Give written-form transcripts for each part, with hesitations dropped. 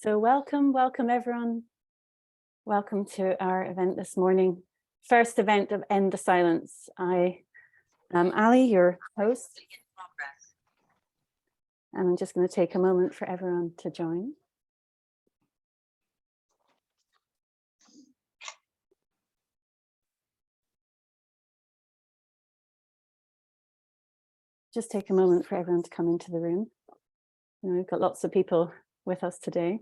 So welcome everyone. Welcome to our event this morning. First event of End the Silence. I am Ali, your host. And I'm just going to take a moment for everyone to join. Just take a moment for everyone to come into the room. We've got lots of people with us today.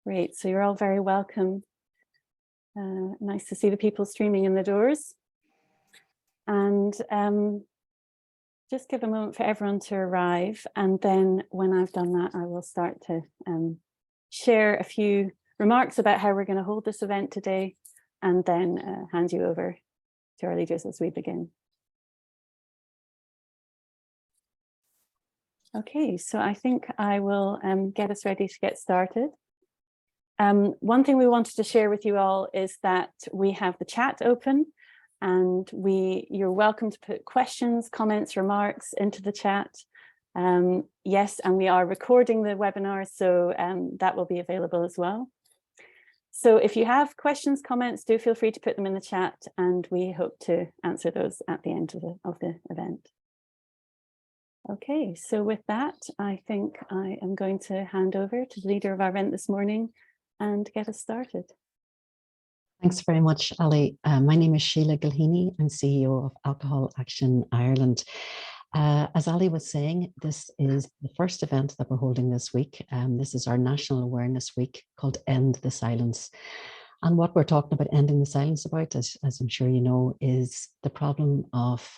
Great, so you're all very welcome. Nice to see the people streaming in the doors. And just give a moment for everyone to arrive. And then when I've done that, I will start to share a few remarks about how we're going to hold this event today, and then hand you over to our leaders as we begin. Okay, so I think I will get us ready to get started. One thing we wanted to share with you all is that we have the chat open, and you're welcome to put questions, comments, remarks into the chat. Yes, and we are recording the webinar, so that will be available as well. So if you have questions, comments, do feel free to put them in the chat, and we hope to answer those at the end of the event. Okay, so with that, I think I am going to hand over to the leader of our event this morning and get us started. Thanks very much, Ali. My name is Sheila Gilheeney. I'm CEO of Alcohol Action Ireland. As Ali was saying, this is the first event that we're holding this week. This is our National Awareness Week called End the Silence. And what we're talking about ending the silence about, as I'm sure you know, is the problem of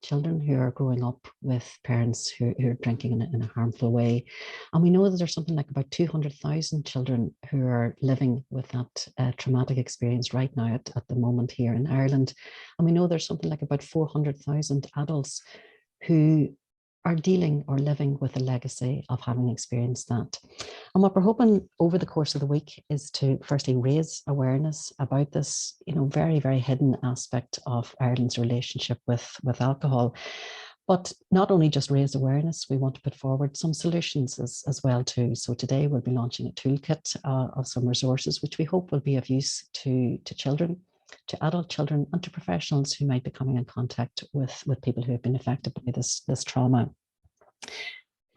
children who are growing up with parents who are drinking in a harmful way. And we know that there's something like about 200,000 children who are living with that traumatic experience right now at the moment here in Ireland. And we know there's something like about 400,000 adults who are dealing or living with the legacy of having experienced that. And what we're hoping over the course of the week is to firstly raise awareness about this, very, very hidden aspect of Ireland's relationship with alcohol. But not only just raise awareness, we want to put forward some solutions as well too. So today we'll be launching a toolkit of some resources, which we hope will be of use to children, to adult children, and to professionals who might be coming in contact with people who have been affected by this trauma.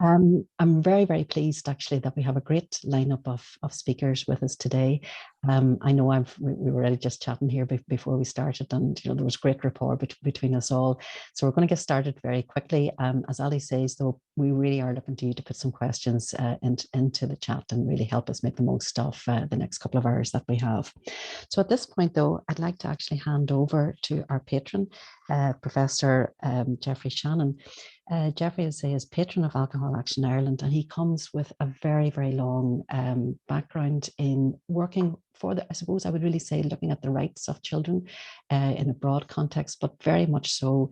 I'm very, very pleased actually that we have a great lineup of speakers with us today. I know we were already just chatting here before we started, and there was great rapport between us all. So we're going to get started very quickly. As Ali says, though, we really are looking to you to put some questions into the chat and really help us make the most of the next couple of hours that we have. So at this point, though, I'd like to actually hand over to our patron, Professor Geoffrey Shannon. Geoffrey is patron of Alcohol Action Ireland, and he comes with a very, very long background in working for I suppose I would really say looking at the rights of children in a broad context, but very much so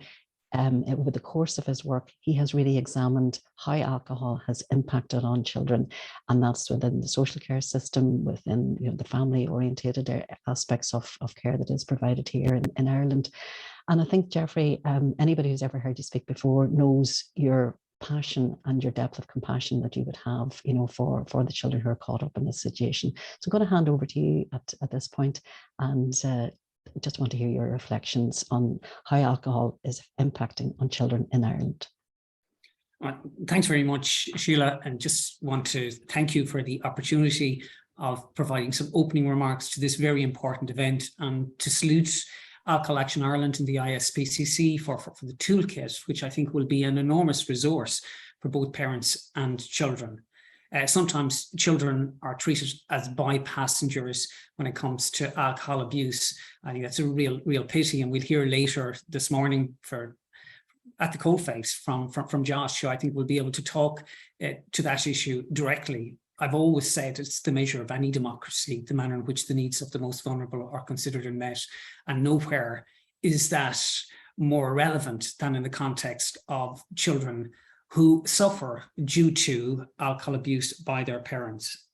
over the course of his work, he has really examined how alcohol has impacted on children, and that's within the social care system, within the family-orientated aspects of care that is provided here in Ireland. And I think, Geoffrey, anybody who's ever heard you speak before knows your passion and your depth of compassion that you would have, for the children who are caught up in this situation. So I'm going to hand over to you at this point, and just want to hear your reflections on how alcohol is impacting on children in Ireland. Thanks very much, Sheila, and just want to thank you for the opportunity of providing some opening remarks to this very important event, and to salute Alcohol Action Ireland and the ISPCC for the toolkit, which I think will be an enormous resource for both parents and children. Sometimes children are treated as by-passengers when it comes to alcohol abuse. I think that's a real pity, and we'll hear later this morning at the coalface from Josh, who I think will be able to talk to that issue directly. I've always said it's the measure of any democracy, the manner in which the needs of the most vulnerable are considered and met, and nowhere is that more relevant than in the context of children who suffer due to alcohol abuse by their parents.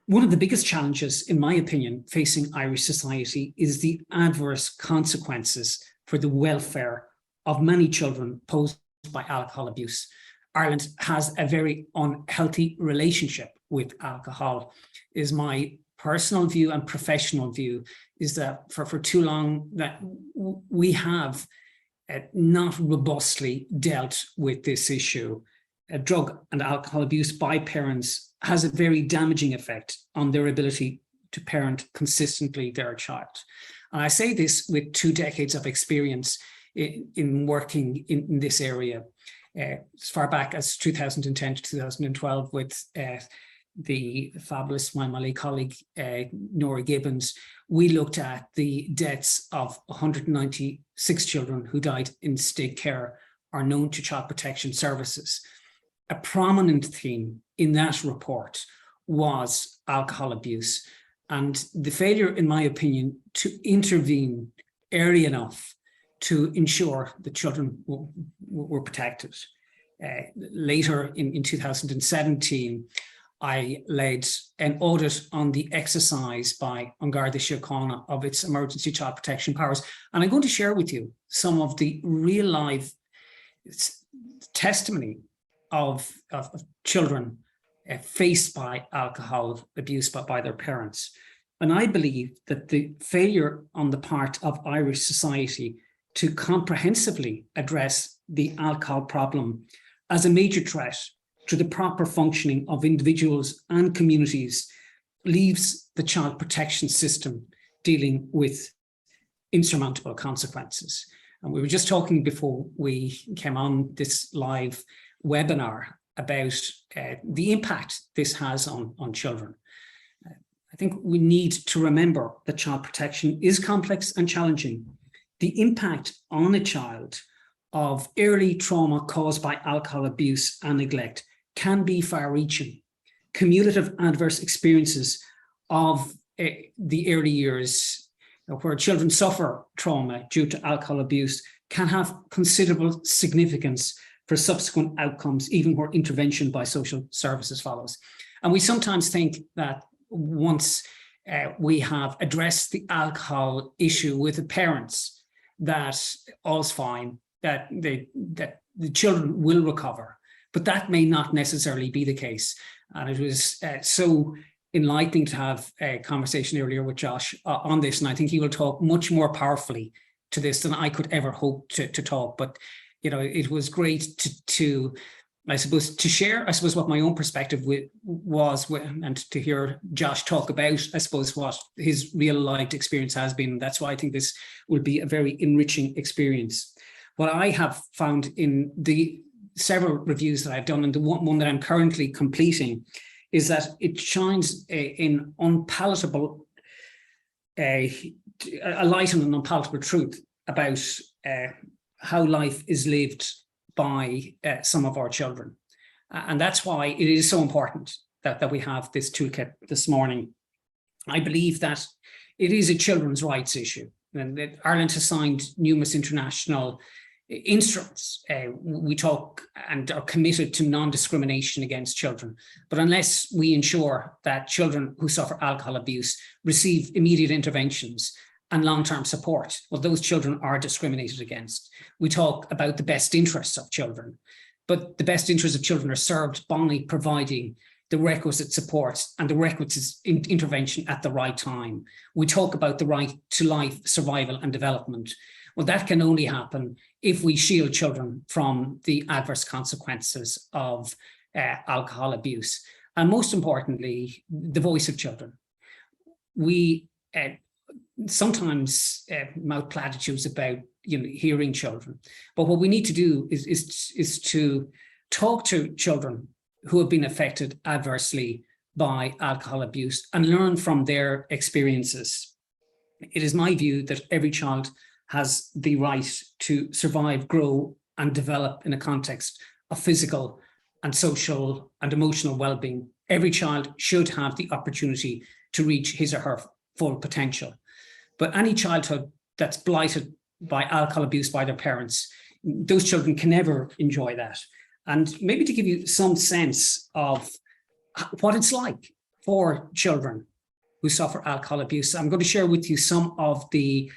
One of the biggest challenges, in my opinion, facing Irish society is the adverse consequences for the welfare of many children posed by alcohol abuse. Ireland has a very unhealthy relationship with alcohol, is my personal view and professional view, is that for too long that we have not robustly dealt with this issue. Drug and alcohol abuse by parents has a very damaging effect on their ability to parent consistently their child. And I say this with 2 decades of experience in working in this area, as far back as 2010 to 2012 with the fabulous my colleague Nora Gibbons. We looked at the deaths of 196 children who died in state care or known to Child Protection Services. A prominent theme in that report was alcohol abuse, and the failure, in my opinion, to intervene early enough to ensure the children were protected. Later in 2017, I led an audit on the exercise by An Garda Síochána of its emergency child protection powers. And I'm going to share with you some of the real life testimony of children faced by alcohol abuse by their parents. And I believe that the failure on the part of Irish society to comprehensively address the alcohol problem as a major threat to the proper functioning of individuals and communities leaves the child protection system dealing with insurmountable consequences. And we were just talking before we came on this live webinar about the impact this has on children. I think we need to remember that child protection is complex and challenging. The impact on a child of early trauma caused by alcohol abuse and neglect can be far-reaching. Cumulative adverse experiences of the early years where children suffer trauma due to alcohol abuse can have considerable significance for subsequent outcomes, even where intervention by social services follows. And we sometimes think that once we have addressed the alcohol issue with the parents, that all's fine, that the children will recover. But that may not necessarily be the case. And it was so enlightening to have a conversation earlier with Josh on this. And I think he will talk much more powerfully to this than I could ever hope to talk. But, you know, it was great to I suppose, to share, I suppose, what my own perspective was, and to hear Josh talk about, I suppose, what his real life experience has been. That's why I think this will be a very enriching experience. What I have found in the several reviews that I've done, and the one that I'm currently completing, is that it shines a light on an unpalatable truth about how life is lived by some of our children. And that's why it is so important that we have this toolkit this morning. I believe that it is a children's rights issue, and that Ireland has signed numerous international instruments. We talk and are committed to non-discrimination against children, but unless we ensure that children who suffer alcohol abuse receive immediate interventions and long-term support, well, those children are discriminated against. We talk about the best interests of children, but the best interests of children are served by providing the requisite support and the requisite intervention at the right time. We talk about the right to life, survival and development. Well, that can only happen if we shield children from the adverse consequences of alcohol abuse. And most importantly, the voice of children. We sometimes mouth platitudes about hearing children, but what we need to do is to talk to children who have been affected adversely by alcohol abuse and learn from their experiences. It is my view that every child has the right to survive, grow, and develop in a context of physical and social and emotional well-being. Every child should have the opportunity to reach his or her full potential. But any childhood that's blighted by alcohol abuse by their parents, those children can never enjoy that. And maybe to give you some sense of what it's like for children who suffer alcohol abuse. I'm going to share with you some of the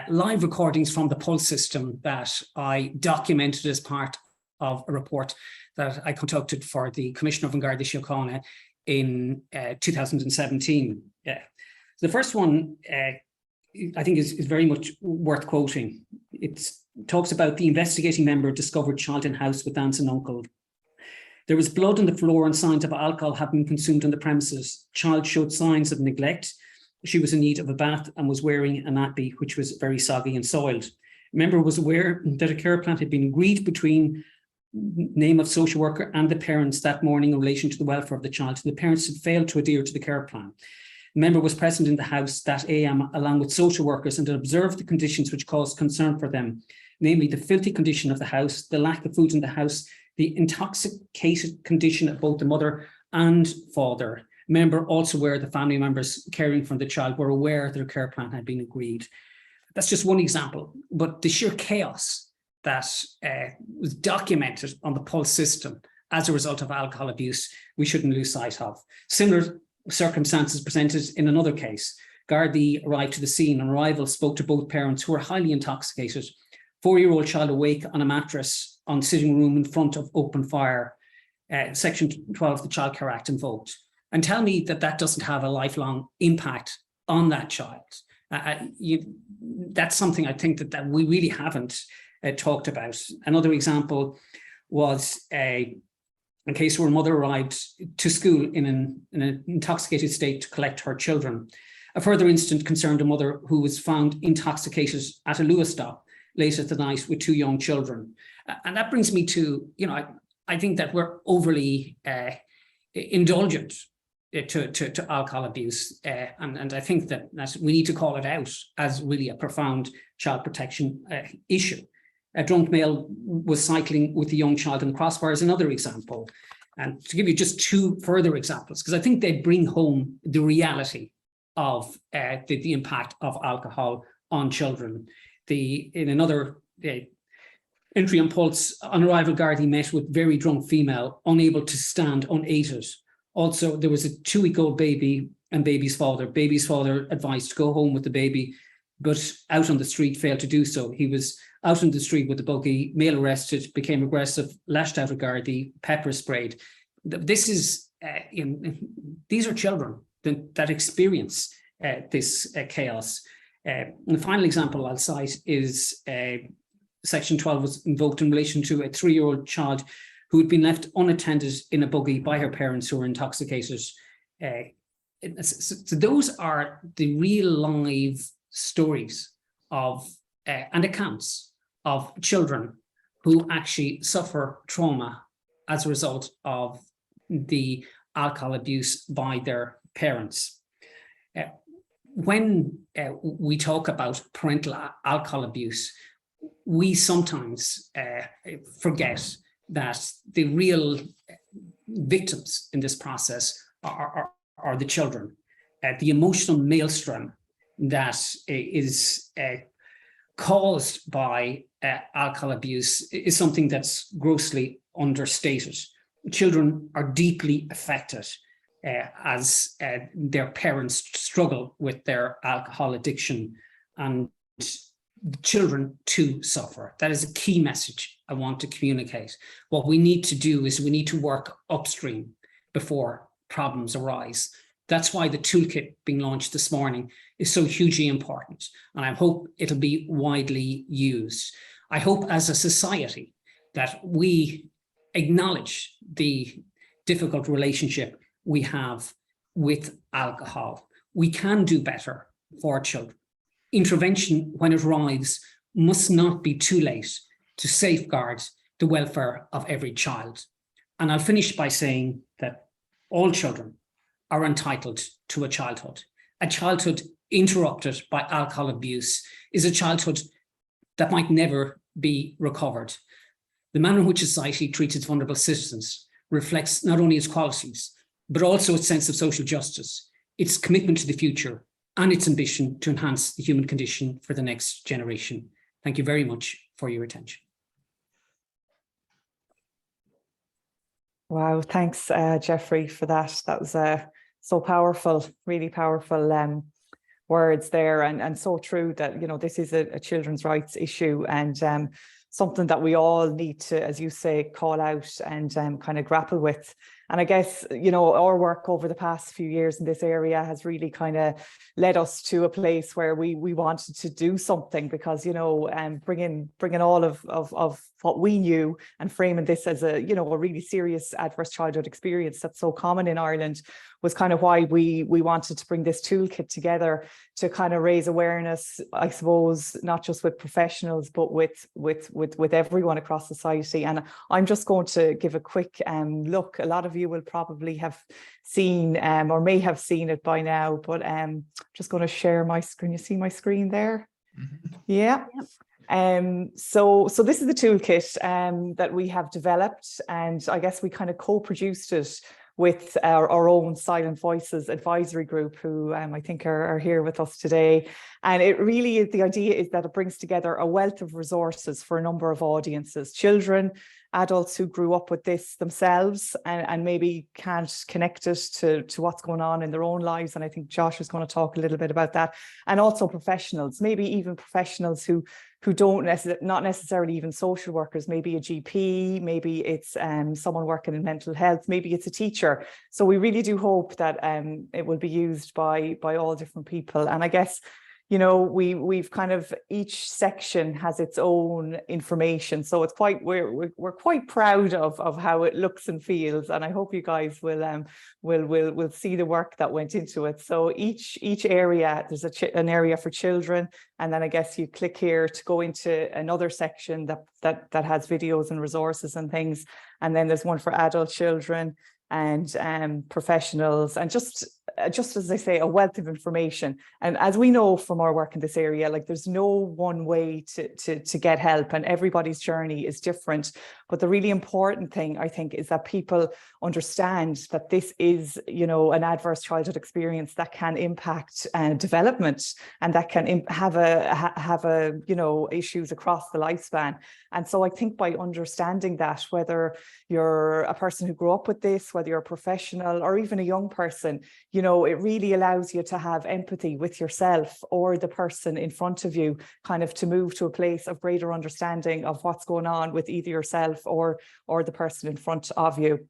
live recordings from the Pulse system that I documented as part of a report that I conducted for the Commissioner of Garda Síochána in 2017. The first one I think is very much worth quoting. It talks about the investigating member discovered child in house with aunts and uncle. There was blood on the floor and signs of alcohol had been consumed on the premises. Child showed signs of neglect. She was in need of a bath and was wearing a nappy, which was very soggy and soiled. Member was aware that a care plan had been agreed between name of social worker and the parents that morning in relation to the welfare of the child. The parents had failed to adhere to the care plan. The member was present in the house that AM along with social workers and had observed the conditions which caused concern for them, namely the filthy condition of the house, the lack of food in the house, the intoxicated condition of both the mother and father. Member also aware the family members caring for the child were aware their care plan had been agreed. That's just one example, but the sheer chaos that was documented on the Pulse system as a result of alcohol abuse, we shouldn't lose sight of. Similar circumstances presented in another case. Gardaí arrived to the scene. On arrival, spoke to both parents who were highly intoxicated. 4-year-old child awake on a mattress on sitting room in front of open fire. Section 12 of the Child Care Act invoked. And tell me that that doesn't have a lifelong impact on that child. That's something I think that we really haven't talked about. Another example was a case where a mother arrived to school in an intoxicated state to collect her children. A further incident concerned a mother who was found intoxicated at a Lewis stop late at the night with 2 young children. And that brings me to, I think that we're overly indulgent to alcohol abuse. And I think that we need to call it out as really a profound child protection issue. A drunk male was cycling with a young child in the crossbar is another example. And to give you just 2 further examples, because I think they bring home the reality of the impact of alcohol on children. In another entry on Pulse, on arrival, Gardaí met with very drunk female, unable to stand, unaided. Also, there was a 2-week-old baby and baby's father. Baby's father advised to go home with the baby, but out on the street failed to do so. He was out on the street with the buggy, male arrested, became aggressive, lashed out at Gardaí, pepper sprayed. This is, these are children that experience this chaos. And the final example I'll cite is Section 12 was invoked in relation to a 3-year-old child who had been left unattended in a buggy by her parents who were intoxicated. So those are the real live stories of and accounts of children who actually suffer trauma as a result of the alcohol abuse by their parents. When we talk about parental alcohol abuse, we sometimes forget that the real victims in this process are the children. The emotional maelstrom that is caused by alcohol abuse is something that's grossly understated. Children are deeply affected as their parents struggle with their alcohol addiction, and children too suffer. That is a key message I want to communicate. What we need to do is we need to work upstream before problems arise. That's why the toolkit being launched this morning is so hugely important, and I hope it'll be widely used. I hope as a society that we acknowledge the difficult relationship we have with alcohol. We can do better for children. Intervention, when it arrives, must not be too late to safeguard the welfare of every child. And I'll finish by saying that all children are entitled to a childhood. A childhood interrupted by alcohol abuse is a childhood that might never be recovered. The manner in which society treats its vulnerable citizens reflects not only its qualities, but also its sense of social justice, its commitment to the future, and its ambition to enhance the human condition for the next generation. Thank you very much for your attention. Wow, thanks, Jeffrey, for that. That was So powerful, really powerful words there, and so true that, you know, this is a children's rights issue, and something that we all need to, as you say, call out and kind of grapple with. And I guess, you know, our work over the past few years in this area has really kind of led us to a place where we wanted to do something, because, you know, bringing all of what we knew and framing this as a, you know, a really serious adverse childhood experience that's so common in Ireland was kind of why we wanted to bring this toolkit together to kind of raise awareness, I suppose, not just with professionals, but with everyone across society. And I'm just going to give a quick look. A lot of you will probably have seen or may have seen it by now, but just going to share my screen. You see my screen there? Mm-hmm. Yeah. Yep. So this is the toolkit that we have developed, and I guess we kind of co-produced it with our own Silent Voices advisory group, who I think are here with us today. And it really is, the idea is that it brings together a wealth of resources for a number of audiences: children, adults who grew up with this themselves and maybe can't connect it to what's going on in their own lives. And I think Josh is going to talk a little bit about that. And also professionals, maybe even professionals who don't not necessarily even social workers, maybe a GP, maybe it's someone working in mental health, maybe it's a teacher. So we really do hope that it will be used by all different people. And I guess, you know, we've kind of, each section has its own information, so it's quite, we're quite proud of how it looks and feels, and I hope you guys will see the work that went into it. So each area, there's an area for children, and then I guess you click here to go into another section that has videos and resources and things, and then there's one for adult children and professionals, and just as I say, a wealth of information. And as we know from our work in this area, like, there's no one way to get help, and everybody's journey is different. But the really important thing, I think, is that people understand that this is, you know, an adverse childhood experience that can impact development, and that can have a you know, issues across the lifespan. And so I think by understanding that, whether you're a person who grew up with this, whether you're a professional or even a young person, you know, it really allows you to have empathy with yourself or the person in front of you, kind of to move to a place of greater understanding of what's going on with either yourself or the person in front of you.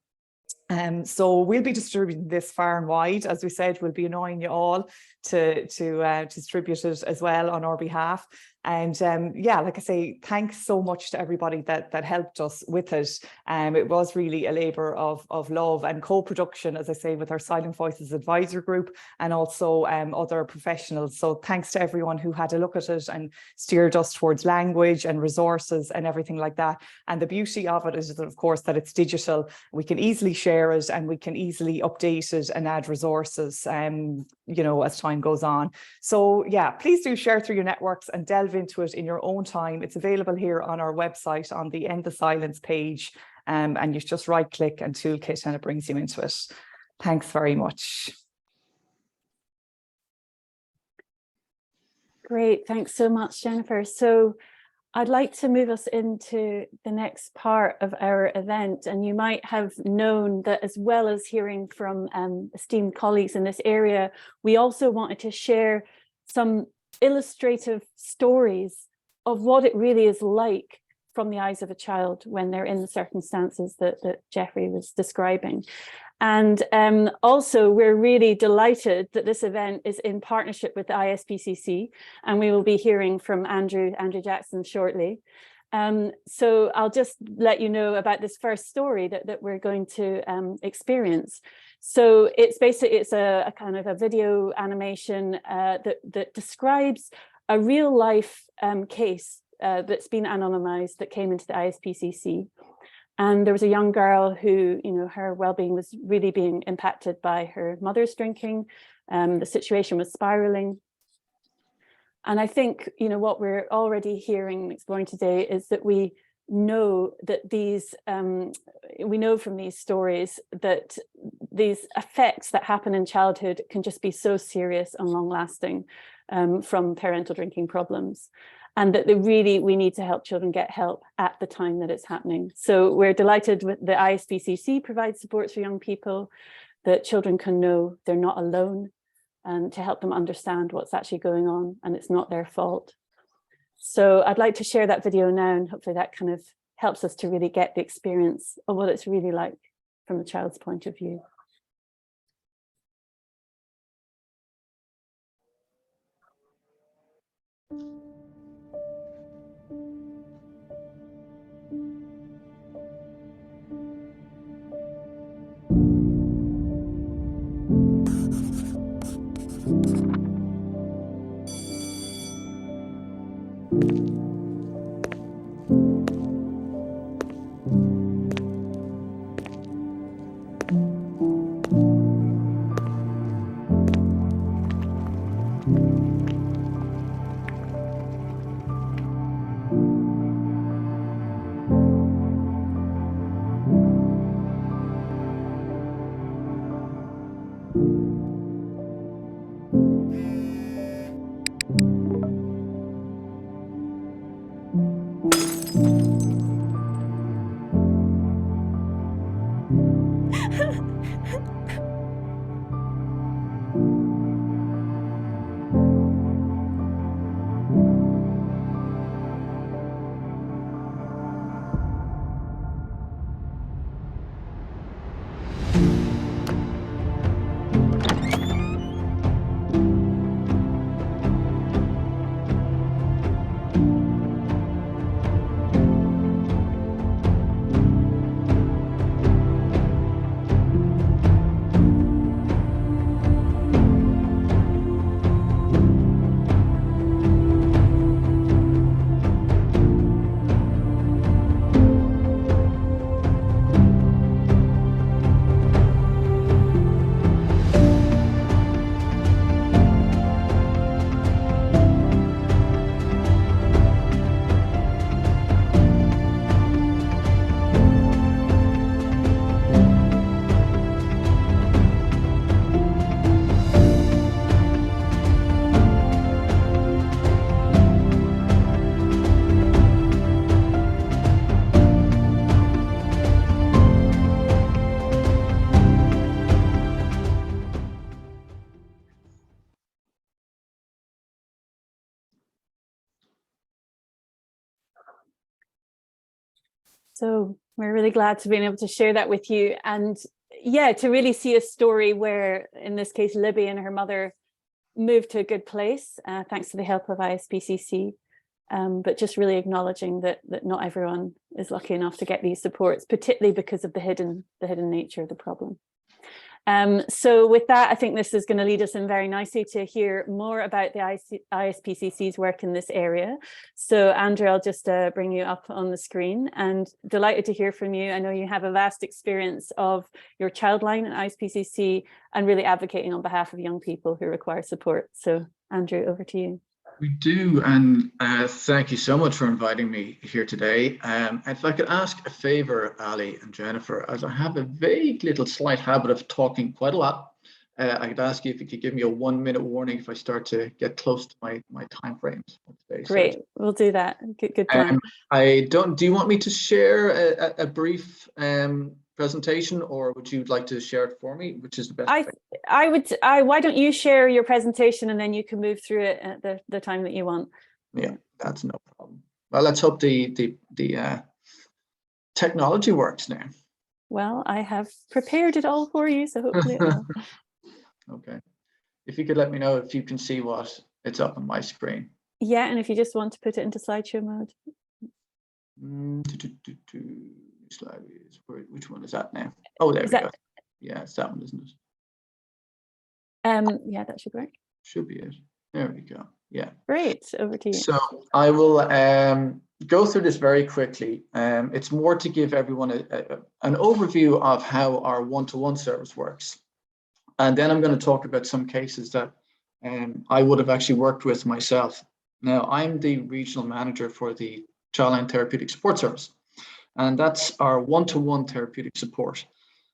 So we'll be distributing this far and wide. As we said, we'll be annoying you all to distribute it as well on our behalf. And yeah, like I say, thanks so much to everybody that helped us with it. It was really a labour of love and co-production, as I say, with our Silent Voices advisor group and also other professionals. So thanks to everyone who had a look at it and steered us towards language and resources and everything like that. And the beauty of it is that, of course, that it's digital. We can easily share it and we can easily update it and add resources, you know, as time goes on. So yeah, please do share through your networks and delve into it in your own time. It's available here on our website on the End the Silence page, and you just right click and toolkit and it brings you into it. Thanks very much. Great, thanks so much, Jennifer. So I'd like to move us into the next part of our event, and you might have known that as well as hearing from esteemed colleagues in this area, we also wanted to share some illustrative stories of what it really is like from the eyes of a child when they're in the circumstances that Jeffrey was describing. And also, we're really delighted that this event is in partnership with the ISPCC, and we will be hearing from Andrew Jackson shortly. So I'll just let you know about this first story that we're going to experience. So it's basically, it's a kind of a video animation that describes a real life case that's been anonymized that came into the ISPCC. And there was a young girl who, you know, her well-being was really being impacted by her mother's drinking. The situation was spiraling. And I think, you know, what we're already hearing and exploring today is that we know that these, we know from these stories that these effects that happen in childhood can just be so serious and long-lasting from parental drinking problems. And that we need to help children get help at the time that it's happening. So we're delighted with the ISPCC provides support for young people. that children can know they're not alone, and to help them understand what's actually going on and it's not their fault. So I'd like to share that video now, and hopefully that kind of helps us to really get the experience of what it's really like from the child's point of view. So we're really glad to be able to share that with you, and yeah, to really see a story where, in this case, Libby and her mother moved to a good place thanks to the help of ISPCC, but just really acknowledging that not everyone is lucky enough to get these supports, particularly because of the hidden nature of the problem. So with that, I think this is going to lead us in very nicely to hear more about the ISPCC's work in this area. So Andrew, I'll just bring you up on the screen, and delighted to hear from you. I know you have a vast experience of your Childline at ISPCC and really advocating on behalf of young people who require support. So Andrew, over to you. We do, and thank you so much for inviting me here today. If I could ask a favor, Ali and Jennifer, as I have a vague little slight habit of talking quite a lot, I could ask you if you could give me a 1-minute warning if I start to get close to my time frames. Great, we'll do that. Good plan. Do you want me to share a brief presentation, or would you like to share it for me? Which is the best? Why don't you share your presentation and then you can move through it at the time that you want. Yeah, that's no problem. Well, let's hope the technology works now. Well, I have prepared it all for you, so hopefully it will. Okay. If you could let me know if you can see what it's up on my screen. Yeah, and if you just want to put it into slideshow mode. Which one is that now? Oh, there we go. Yeah, it's that one, isn't it? Yeah, that should work. Should be it. There we go. Yeah. Great. Over to you. So I will go through this very quickly. It's more to give everyone an overview of how our one-to-one service works. And then I'm going to talk about some cases that I would have actually worked with myself. Now, I'm the regional manager for the Childline Therapeutic Support Service. And that's our one-to-one therapeutic support,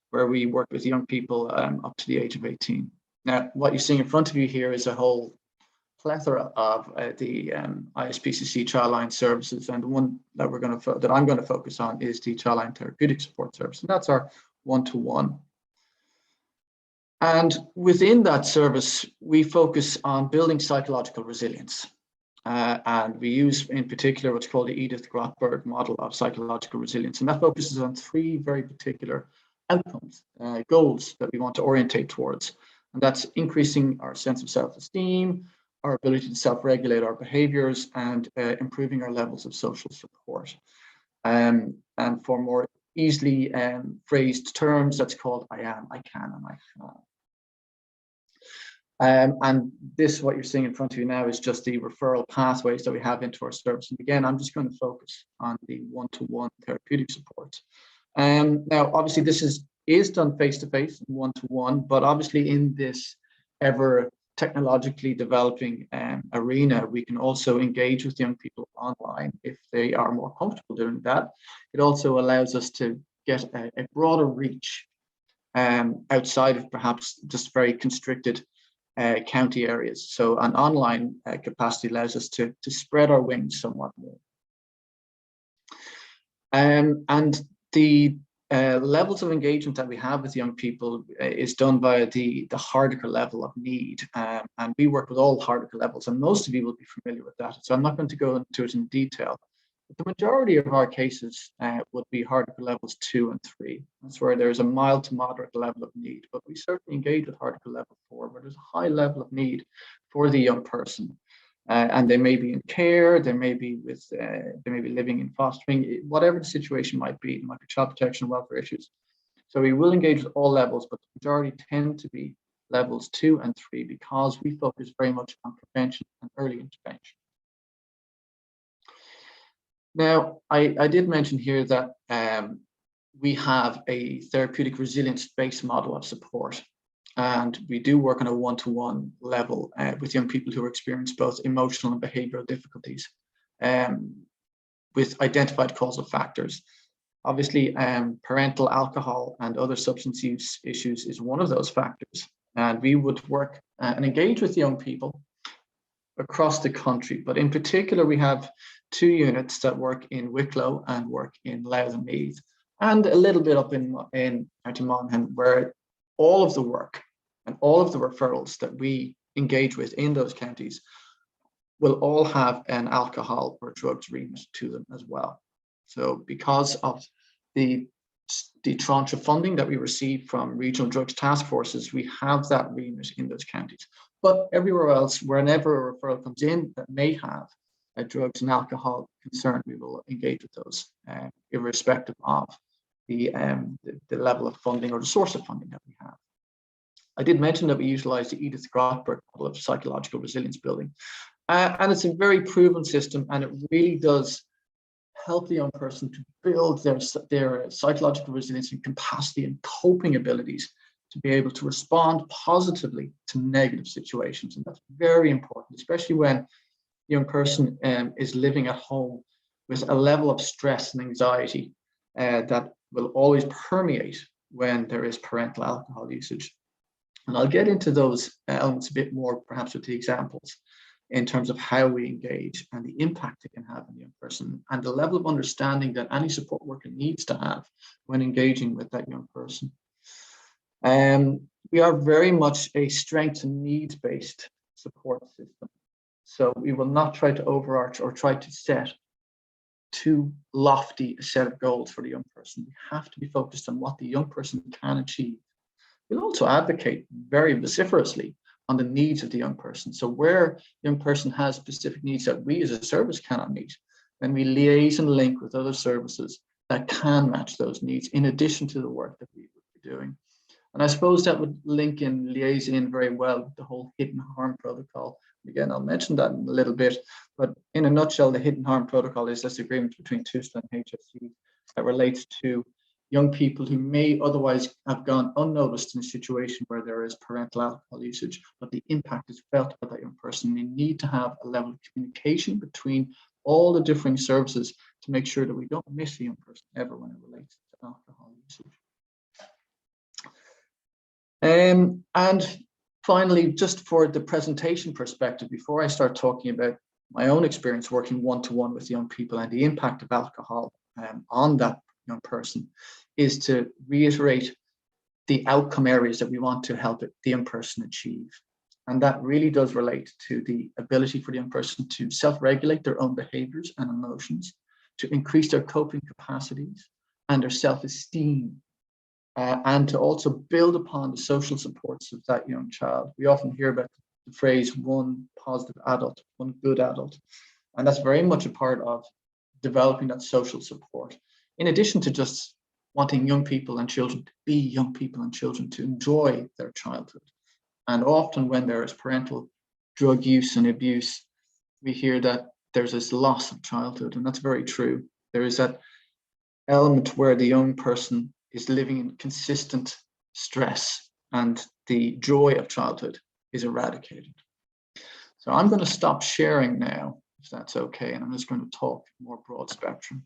where we work with young people up to the age of 18. Now, what you're seeing in front of you here is a whole plethora of the ISPCC Childline services, and the one that I'm going to focus on is the Childline Therapeutic Support Service, and that's our one-to-one. And within that service, we focus on building psychological resilience. And we use in particular what's called the Edith Grotberg model of psychological resilience. And that focuses on 3 very particular outcomes, goals that we want to orientate towards. And that's increasing our sense of self-esteem, our ability to self-regulate our behaviors, and improving our levels of social support. And for more easily phrased terms, that's called I am, I can, and I can. And this, what you're seeing in front of you now, is just the referral pathways that we have into our service. And again, I'm just going to focus on the one-to-one therapeutic support. Now, obviously, this is done face-to-face and one-to-one, but obviously in this ever technologically developing arena, we can also engage with young people online if they are more comfortable doing that. It also allows us to get a broader reach outside of perhaps just very constricted county areas. So an online capacity allows us to spread our wings somewhat more. And the levels of engagement that we have with young people is done via the Hardiker level of need. And we work with all Hardiker levels, and most of you will be familiar with that. So I'm not going to go into it in detail. But the majority of our cases would be Hardiker levels 2 and 3. That's where there's a mild to moderate level of need. But we certainly engage with Hardiker level 4, where there's a high level of need for the young person. And they may be in care, they may be living in fostering, whatever the situation might be. There might be child protection and welfare issues. So we will engage with all levels, but the majority tend to be levels 2 and 3 because we focus very much on prevention and early intervention. Now, I did mention here that we have a therapeutic resilience-based model of support, and we do work on a one-to-one level with young people who experience both emotional and behavioral difficulties with identified causal factors. Obviously, parental alcohol and other substance use issues is one of those factors, and we would work and engage with young people across the country, but in particular, we have 2 units that work in Wicklow and work in Louth and Meath, and a little bit up in County Monaghan, where all of the work and all of the referrals that we engage with in those counties will all have an alcohol or drugs remit to them as well. So because of the tranche of funding that we receive from regional drugs task forces, we have that remit in those counties. But everywhere else, whenever a referral comes in that may have a drugs and alcohol concern, we will engage with those, irrespective of the level of funding or the source of funding that we have. I did mention that we utilize the Edith Grotberg model of psychological resilience building. And it's a very proven system, and it really does help the young person to build their psychological resilience and capacity and coping abilities to be able to respond positively to negative situations. And that's very important, especially when the young person is living at home with a level of stress and anxiety that will always permeate when there is parental alcohol usage. And I'll get into those elements a bit more, perhaps with the examples, in terms of how we engage and the impact it can have on the young person and the level of understanding that any support worker needs to have when engaging with that young person. We are very much a strengths and needs-based support system. So we will not try to overarch or try to set too lofty a set of goals for the young person. We have to be focused on what the young person can achieve. We'll also advocate very vociferously on the needs of the young person. So where the young person has specific needs that we as a service cannot meet, then we liaise and link with other services that can match those needs in addition to the work that we would be doing. And I suppose that would link and liaise in very well with the whole hidden harm protocol. Again, I'll mention that in a little bit, but in a nutshell, the hidden harm protocol is this agreement between TUSLA and HSE that relates to young people who may otherwise have gone unnoticed in a situation where there is parental alcohol usage, but the impact is felt by that young person. We need to have a level of communication between all the differing services to make sure that we don't miss a young person ever when it relates to alcohol usage. And finally, just for the presentation perspective, before I start talking about my own experience working one-to-one with young people and the impact of alcohol on that young person, is to reiterate the outcome areas that we want to help the young person achieve. And that really does relate to the ability for the young person to self-regulate their own behaviors and emotions, to increase their coping capacities and their self-esteem, and to also build upon the social supports of that young child. We often hear about the phrase one positive adult, one good adult, and that's very much a part of developing that social support, in addition to just wanting young people and children to be young people and children, to enjoy their childhood. And often when there is parental drug use and abuse, we hear that there's this loss of childhood, and that's very true. There is that element where the young person is living in consistent stress and the joy of childhood is eradicated. So I'm going to stop sharing now, if that's okay, and I'm just going to talk more broad spectrum.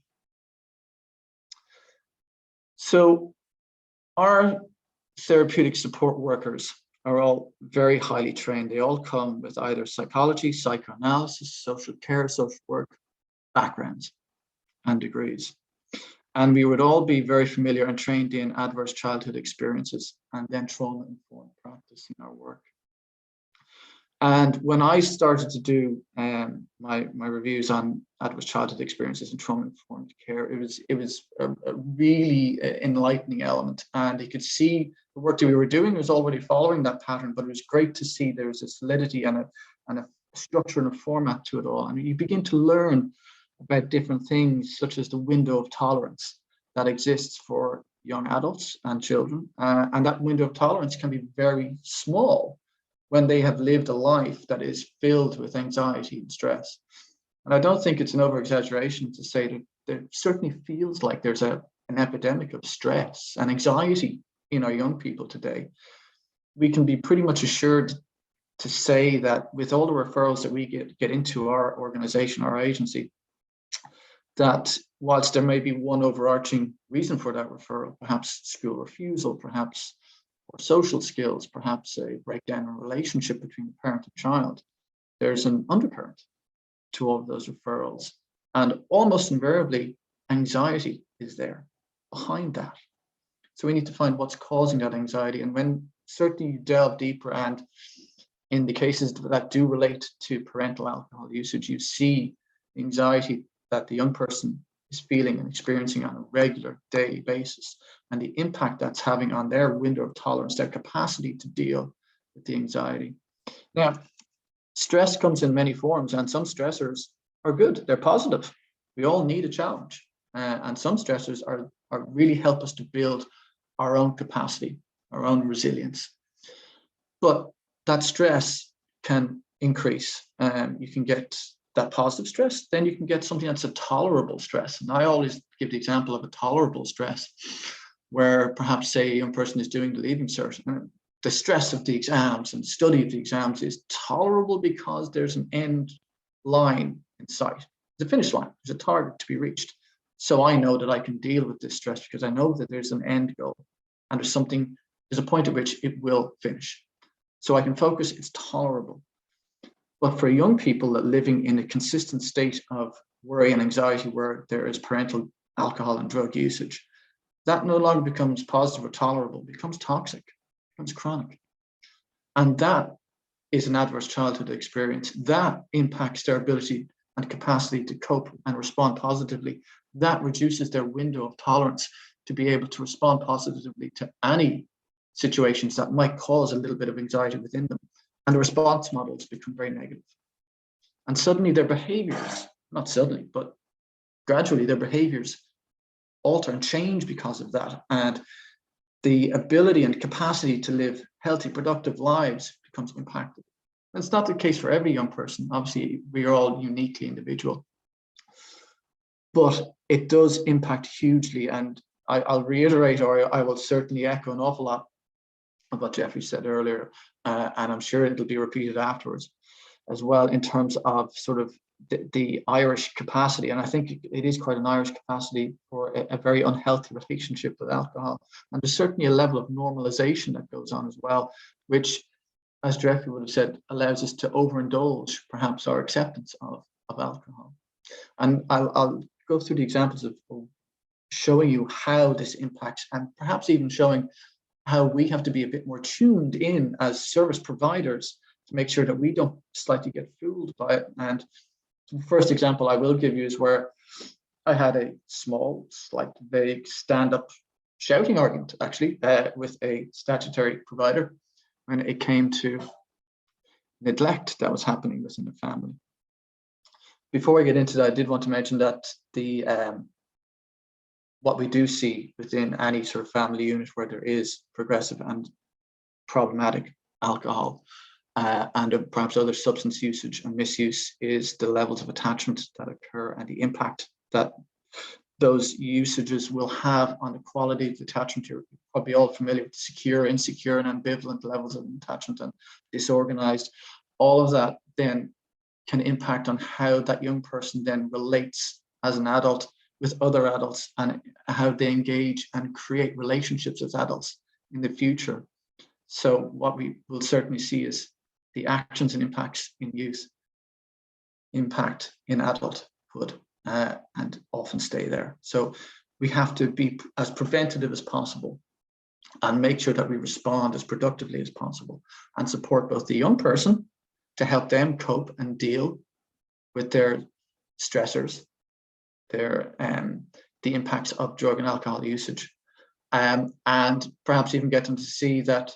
So our therapeutic support workers are all very highly trained. They all come with either psychology, psychoanalysis, social care, social work backgrounds and degrees. And we would all be very familiar and trained in adverse childhood experiences and then trauma-informed practice in our work. And when I started to do my reviews on adverse childhood experiences and trauma-informed care, it was a really enlightening element. And you could see the work that we were doing was already following that pattern, but it was great to see there was a solidity and a structure and a format to it all. And you begin to learn about different things, such as the window of tolerance that exists for young adults and children. And that window of tolerance can be very small when they have lived a life that is filled with anxiety and stress. And I don't think it's an over-exaggeration to say that there certainly feels like there's an epidemic of stress and anxiety in our young people today. We can be pretty much assured to say that with all the referrals that we get into our organization, our agency, that whilst there may be one overarching reason for that referral, perhaps school refusal, perhaps or social skills, perhaps a breakdown in relationship between the parent and child, there's an undercurrent to all of those referrals. And almost invariably, anxiety is there behind that. So we need to find what's causing that anxiety. And when certainly you delve deeper, and in the cases that do relate to parental alcohol usage, you see anxiety that the young person is feeling and experiencing on a regular daily basis, and the impact that's having on their window of tolerance, their capacity to deal with the anxiety. Now, stress comes in many forms, and some stressors are good, they're positive. We all need a challenge, and some stressors are really help us to build our own capacity, our own resilience. But that stress can increase. You can get that positive stress, then you can get something that's a tolerable stress. And I always give the example of a tolerable stress, where perhaps, say, a young person is doing the leaving cert, and the stress of the exams and study of the exams is tolerable because there's an end line in sight. There's a finish line, there's a target to be reached. So I know that I can deal with this stress because I know that there's an end goal and there's a point at which it will finish. So I can focus, it's tolerable. But for young people that living in a consistent state of worry and anxiety where there is parental alcohol and drug usage, that no longer becomes positive or tolerable, it becomes toxic, becomes chronic. And that is an adverse childhood experience. That impacts their ability and capacity to cope and respond positively. That reduces their window of tolerance to be able to respond positively to any situations that might cause a little bit of anxiety within them. And the response models become very negative. And suddenly their behaviors, not suddenly, but gradually their behaviors alter and change because of that. And the ability and capacity to live healthy, productive lives becomes impacted. That's not the case for every young person. Obviously, we are all uniquely individual. But it does impact hugely. And I'll reiterate, or I will certainly echo an awful lot of what Jeffrey said earlier, and I'm sure it'll be repeated afterwards as well, in terms of sort of the Irish capacity. And I think it is quite an Irish capacity for a very unhealthy relationship with alcohol. And there's certainly a level of normalization that goes on as well, which, as Jeffrey would have said, allows us to overindulge perhaps our acceptance of alcohol. And I'll go through the examples of showing you how this impacts, and perhaps even showing how we have to be a bit more tuned in as service providers to make sure that we don't slightly get fooled by it. And the first example I will give you is where I had a small, slight, vague stand-up shouting argument, actually, with a statutory provider when it came to neglect that was happening within the family. Before I get into that, I did want to mention that the what we do see within any sort of family unit where there is progressive and problematic alcohol and perhaps other substance usage and misuse is the levels of attachment that occur and the impact that those usages will have on the quality of attachment. You're probably all familiar with secure, insecure, and ambivalent levels of attachment and disorganized. All of that then can impact on how that young person then relates as an adult with other adults and how they engage and create relationships as adults in the future. So what we will certainly see is the actions and impacts in youth impact in adulthood and often stay there. So we have to be as preventative as possible and make sure that we respond as productively as possible and support both the young person to help them cope and deal with their stressors, their the impacts of drug and alcohol usage, and perhaps even get them to see that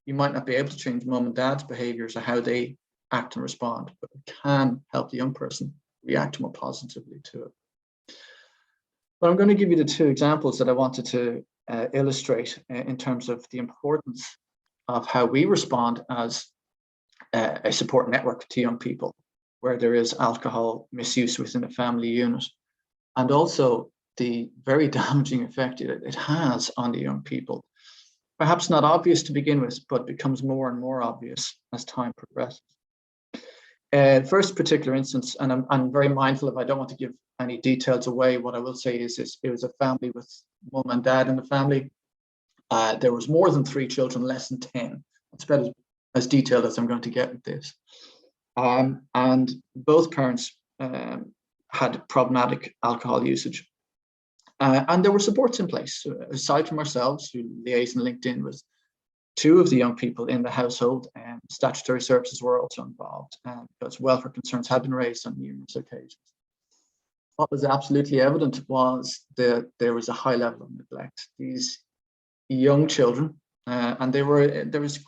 you might not be able to change mom and dad's behaviors or how they act and respond, but we can help the young person react more positively to it. But I'm going to give you the two examples that I wanted to illustrate in terms of the importance of how we respond as a support network to young people where there is alcohol misuse within a family unit, and also the very damaging effect it has on the young people. Perhaps not obvious to begin with, but becomes more and more obvious as time progresses. First particular instance, and I'm very mindful if I don't want to give any details away, what I will say is it was a family with mum and dad in the family. There was more than 3 children, less than 10. It's about as detailed as I'm going to get with this. And both parents had problematic alcohol usage. And there were supports in place, aside from ourselves, who liaised and linked in with 2 of the young people in the household, and statutory services were also involved because welfare concerns had been raised on numerous occasions. What was absolutely evident was that there was a high level of neglect. These young children, and there was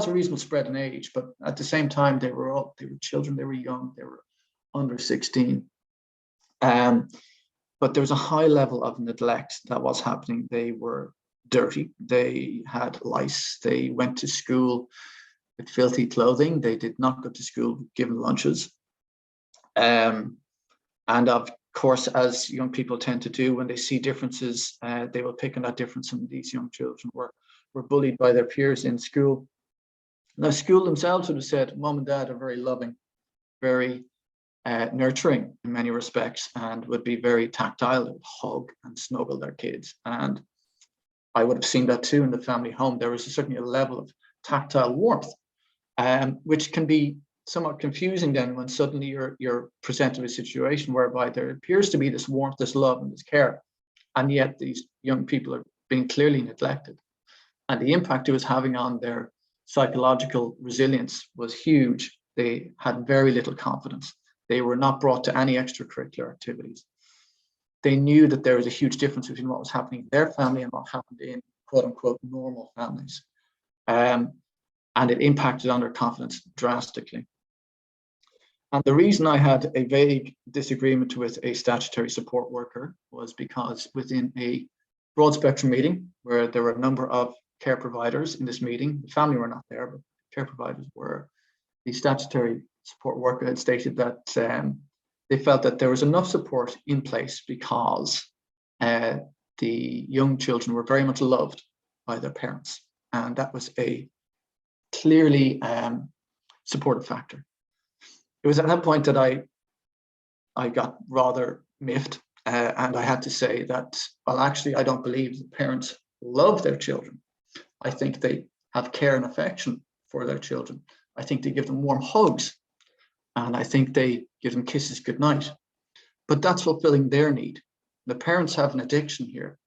a reasonable spread in age, but at the same time they were children, they were young, they were under 16. But there was a high level of neglect that was happening. They were dirty, they had lice, they went to school with filthy clothing, they did not go to school given lunches. And of course, as young people tend to do when they see differences, they will pick on that difference, and these young children were bullied by their peers in school. Now, school themselves would have said, mom and dad are very loving, very nurturing in many respects, and would be very tactile. They would hug and snuggle their kids. And I would have seen that too in the family home. There was certainly a level of tactile warmth, which can be somewhat confusing then when suddenly you're presented with a situation whereby there appears to be this warmth, this love, and this care, and yet these young people are being clearly neglected. And the impact it was having on their psychological resilience was huge. They had very little confidence. They were not brought to any extracurricular activities. They knew that there was a huge difference between what was happening in their family and what happened in quote unquote normal families. And it impacted on their confidence drastically. And the reason I had a vague disagreement with a statutory support worker was because within a broad spectrum meeting where there were a number of care providers in this meeting, the family were not there, but care providers were, the statutory support worker had stated that they felt that there was enough support in place because the young children were very much loved by their parents. And that was a clearly supportive factor. It was at that point that I got rather miffed, and I had to say that, well, actually, I don't believe the parents love their children. I think they have care and affection for their children. I think they give them warm hugs, and I think they give them kisses goodnight. But that's fulfilling their need. The parents have an addiction here,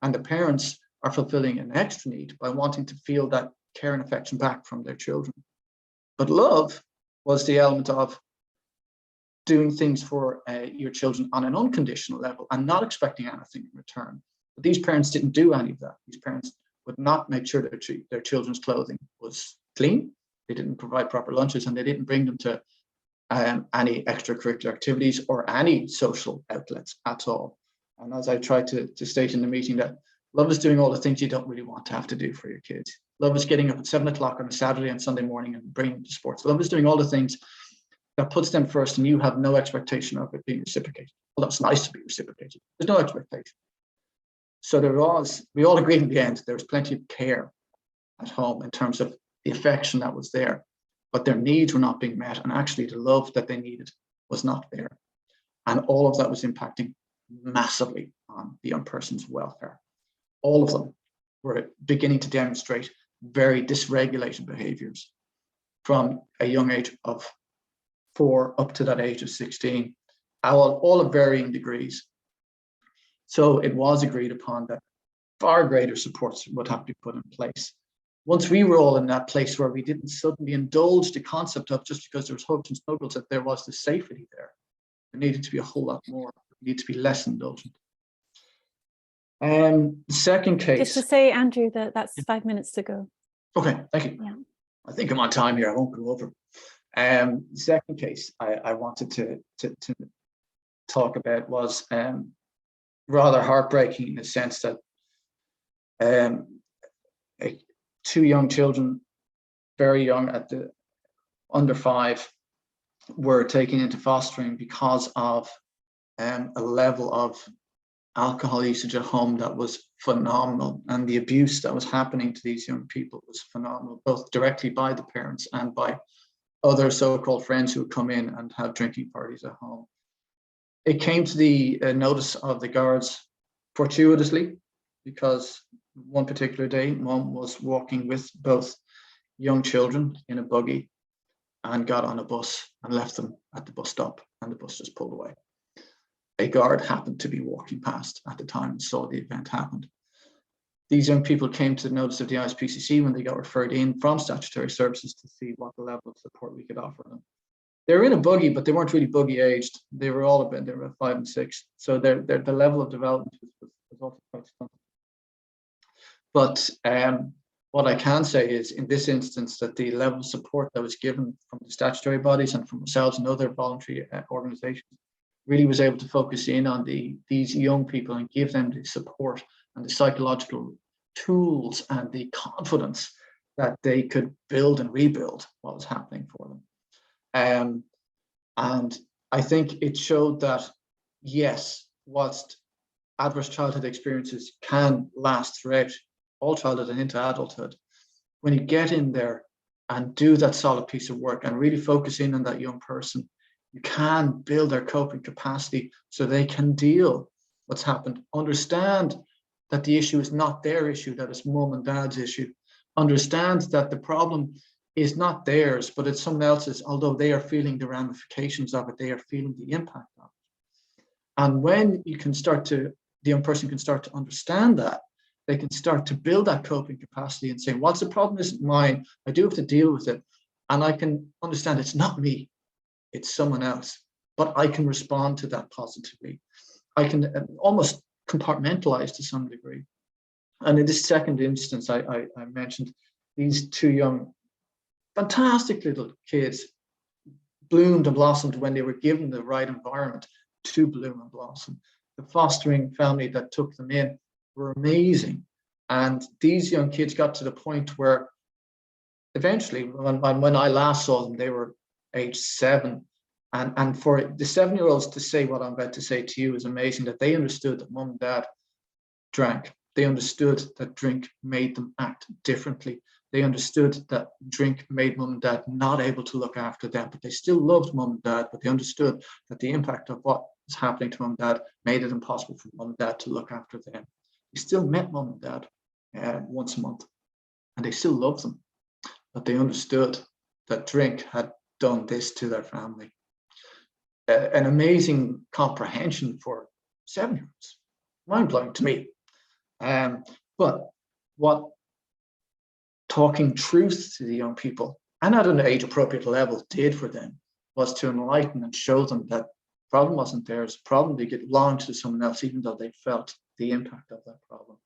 and the parents are fulfilling an extra need by wanting to feel that care and affection back from their children. But love was the element of doing things for your children on an unconditional level and not expecting anything in return. But these parents didn't do any of that. These parents would not make sure that their children's clothing was clean. They didn't provide proper lunches, and they didn't bring them to any extracurricular activities or any social outlets at all. And as I tried to state in the meeting, that love is doing all the things you don't really want to have to do for your kids. Love is getting up at 7 o'clock on a Saturday and Sunday morning and bringing them to sports. Love is doing all the things that puts them first, and you have no expectation of it being reciprocated. Well, that's nice to be reciprocated. There's no expectation. So we all agreed in the end, there was plenty of care at home in terms of the affection that was there, but their needs were not being met, and actually the love that they needed was not there. And all of that was impacting massively on the young person's welfare. All of them were beginning to demonstrate very dysregulated behaviors from a young age of 4 up to that age of 16, all of varying degrees. So it was agreed upon that far greater supports would have to be put in place. Once we were all in that place where we didn't suddenly indulge the concept of, just because there was hugs and snuggles, that there was the safety there. There needed to be a whole lot more. There needed to be less indulgent. The second case. Just to say, Andrew, that that's 5 minutes to go. Okay, thank you. Yeah. I think I'm on time here. I won't go over. The second case I wanted to talk about was rather heartbreaking in the sense that 2 young children, very young, under 5, were taken into fostering because of a level of alcohol usage at home that was phenomenal, and the abuse that was happening to these young people was phenomenal, both directly by the parents and by other so-called friends who would come in and have drinking parties at home. It came to the notice of the guards fortuitously, because one particular day, Mum was walking with both young children in a buggy and got on a bus and left them at the bus stop, and the bus just pulled away. A guard happened to be walking past at the time and saw the event happen. These young people came to the notice of the ISPCC when they got referred in from statutory services to see what the level of support we could offer them. They were in a buggy, but they weren't really buggy aged. They were all about, they were 5 and 6. So the level of development was also quite stunted. But what I can say is, in this instance, that the level of support that was given from the statutory bodies and from ourselves and other voluntary organizations really was able to focus in on these young people and give them the support and the psychological tools and the confidence that they could build and rebuild what was happening for them. And I think it showed that, yes, whilst adverse childhood experiences can last throughout all childhood and into adulthood, when you get in there and do that solid piece of work and really focus in on that young person, you can build their coping capacity so they can deal what's happened, understand that the issue is not their issue, that it's mum and dad's issue, understand that the problem is not theirs, but it's someone else's, although they are feeling the ramifications of it, they are feeling the impact of it. And when you can start to, the young person can start to understand that, they can start to build that coping capacity and say, what's the problem isn't mine, I do have to deal with it. And I can understand it's not me, it's someone else, but I can respond to that positively. I can almost compartmentalize to some degree. And in this second instance, I mentioned these 2 young, fantastic little kids bloomed and blossomed when they were given the right environment to bloom and blossom. The fostering family that took them in were amazing. And these young kids got to the point where eventually, when I last saw them, they were age 7. And for the 7-year-olds to say what I'm about to say to you is amazing, that they understood that mum and dad drank. They understood that drink made them act differently. They understood that drink made mum and dad not able to look after them, but they still loved mum and dad, but they understood that the impact of what was happening to mum and dad made it impossible for mum and dad to look after them. They still met mum and dad once a month, and they still loved them, but they understood that drink had done this to their family. An amazing comprehension for 7-year-olds, mind-blowing to me. But what talking truth to the young people, and at an age-appropriate level, did for them was to enlighten and show them that the problem wasn't theirs. The problem they get belonged to someone else, even though they felt the impact of that problem,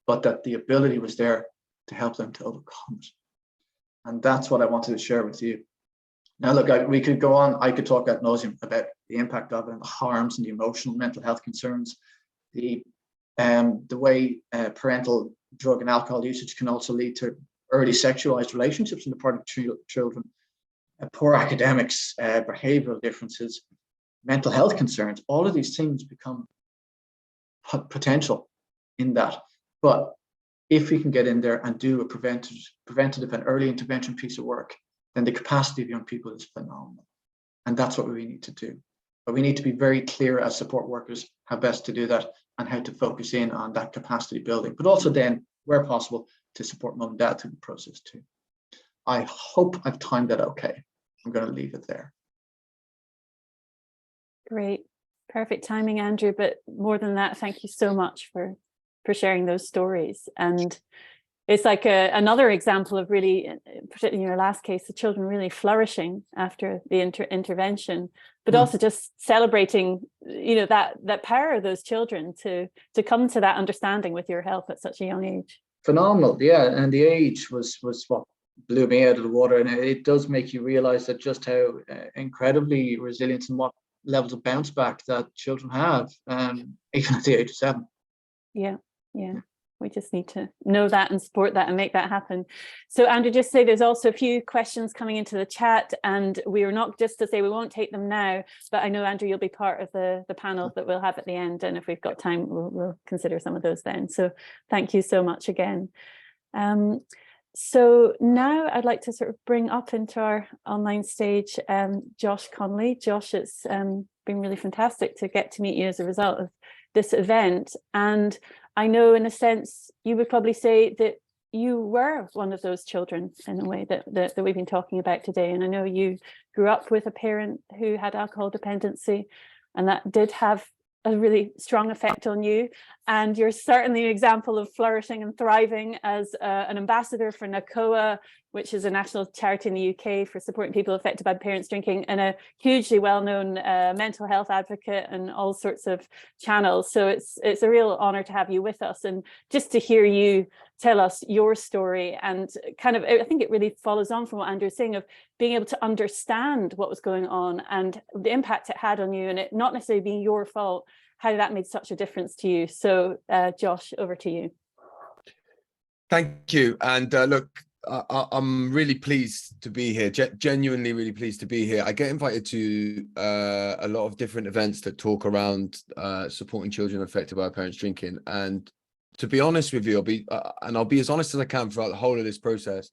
but that the ability was there to help them to overcome it. And that's what I wanted to share with you. Now, look, we could go on. I could talk ad nauseum about the impact of it and the harms and the emotional mental health concerns, the way parental drug and alcohol usage can also lead to early sexualized relationships on the part of children, poor academics, behavioral differences, mental health concerns. All of these things become potential in that. But if we can get in there and do a preventative and early intervention piece of work, then the capacity of young people is phenomenal. And that's what we need to do. But we need to be very clear as support workers how best to do that and how to focus in on that capacity building, but also then, where possible, to support mum and dad through the process too. I hope I've timed that okay. I'm going to leave it there. Great. Perfect timing, Andrew. But more than that, thank you so much for sharing those stories. And it's like another example of really, particularly in your last case, the children really flourishing after the intervention, but also just celebrating, that power of those children to come to that understanding with your help at such a young age. Phenomenal, yeah. And the age was what blew me out of the water. And it does make you realize that just how incredibly resilient and what levels of bounce back that children have, even at the age of 7. Yeah. We just need to know that and support that and make that happen. So Andrew, just say there's also a few questions coming into the chat, and we are not just to say we won't take them now, but I know, Andrew, you'll be part of the panel that we'll have at the end, and if we've got time, we'll consider some of those then. So thank you so much again. So now I'd like to sort of bring up into our online stage Josh Connolly. Josh, it's been really fantastic to get to meet you as a result of this event. And I know, in a sense, you would probably say that you were one of those children in a way that we've been talking about today. And I know you grew up with a parent who had alcohol dependency, and that did have a really strong effect on you. And you're certainly an example of flourishing and thriving as an ambassador for NACOA, which is a national charity in the UK for supporting people affected by parents drinking, and a hugely well-known mental health advocate and all sorts of channels. So it's a real honor to have you with us, and just to hear you tell us your story. And kind of, I think it really follows on from what Andrew was saying, of being able to understand what was going on and the impact it had on you, and it not necessarily being your fault, how that made such a difference to you. So Josh, over to you. Thank you. And look, I'm really pleased to be here, genuinely really pleased to be here. I get invited to a lot of different events that talk around supporting children affected by parents drinking. And to be honest with you, I'll be as honest as I can throughout the whole of this process.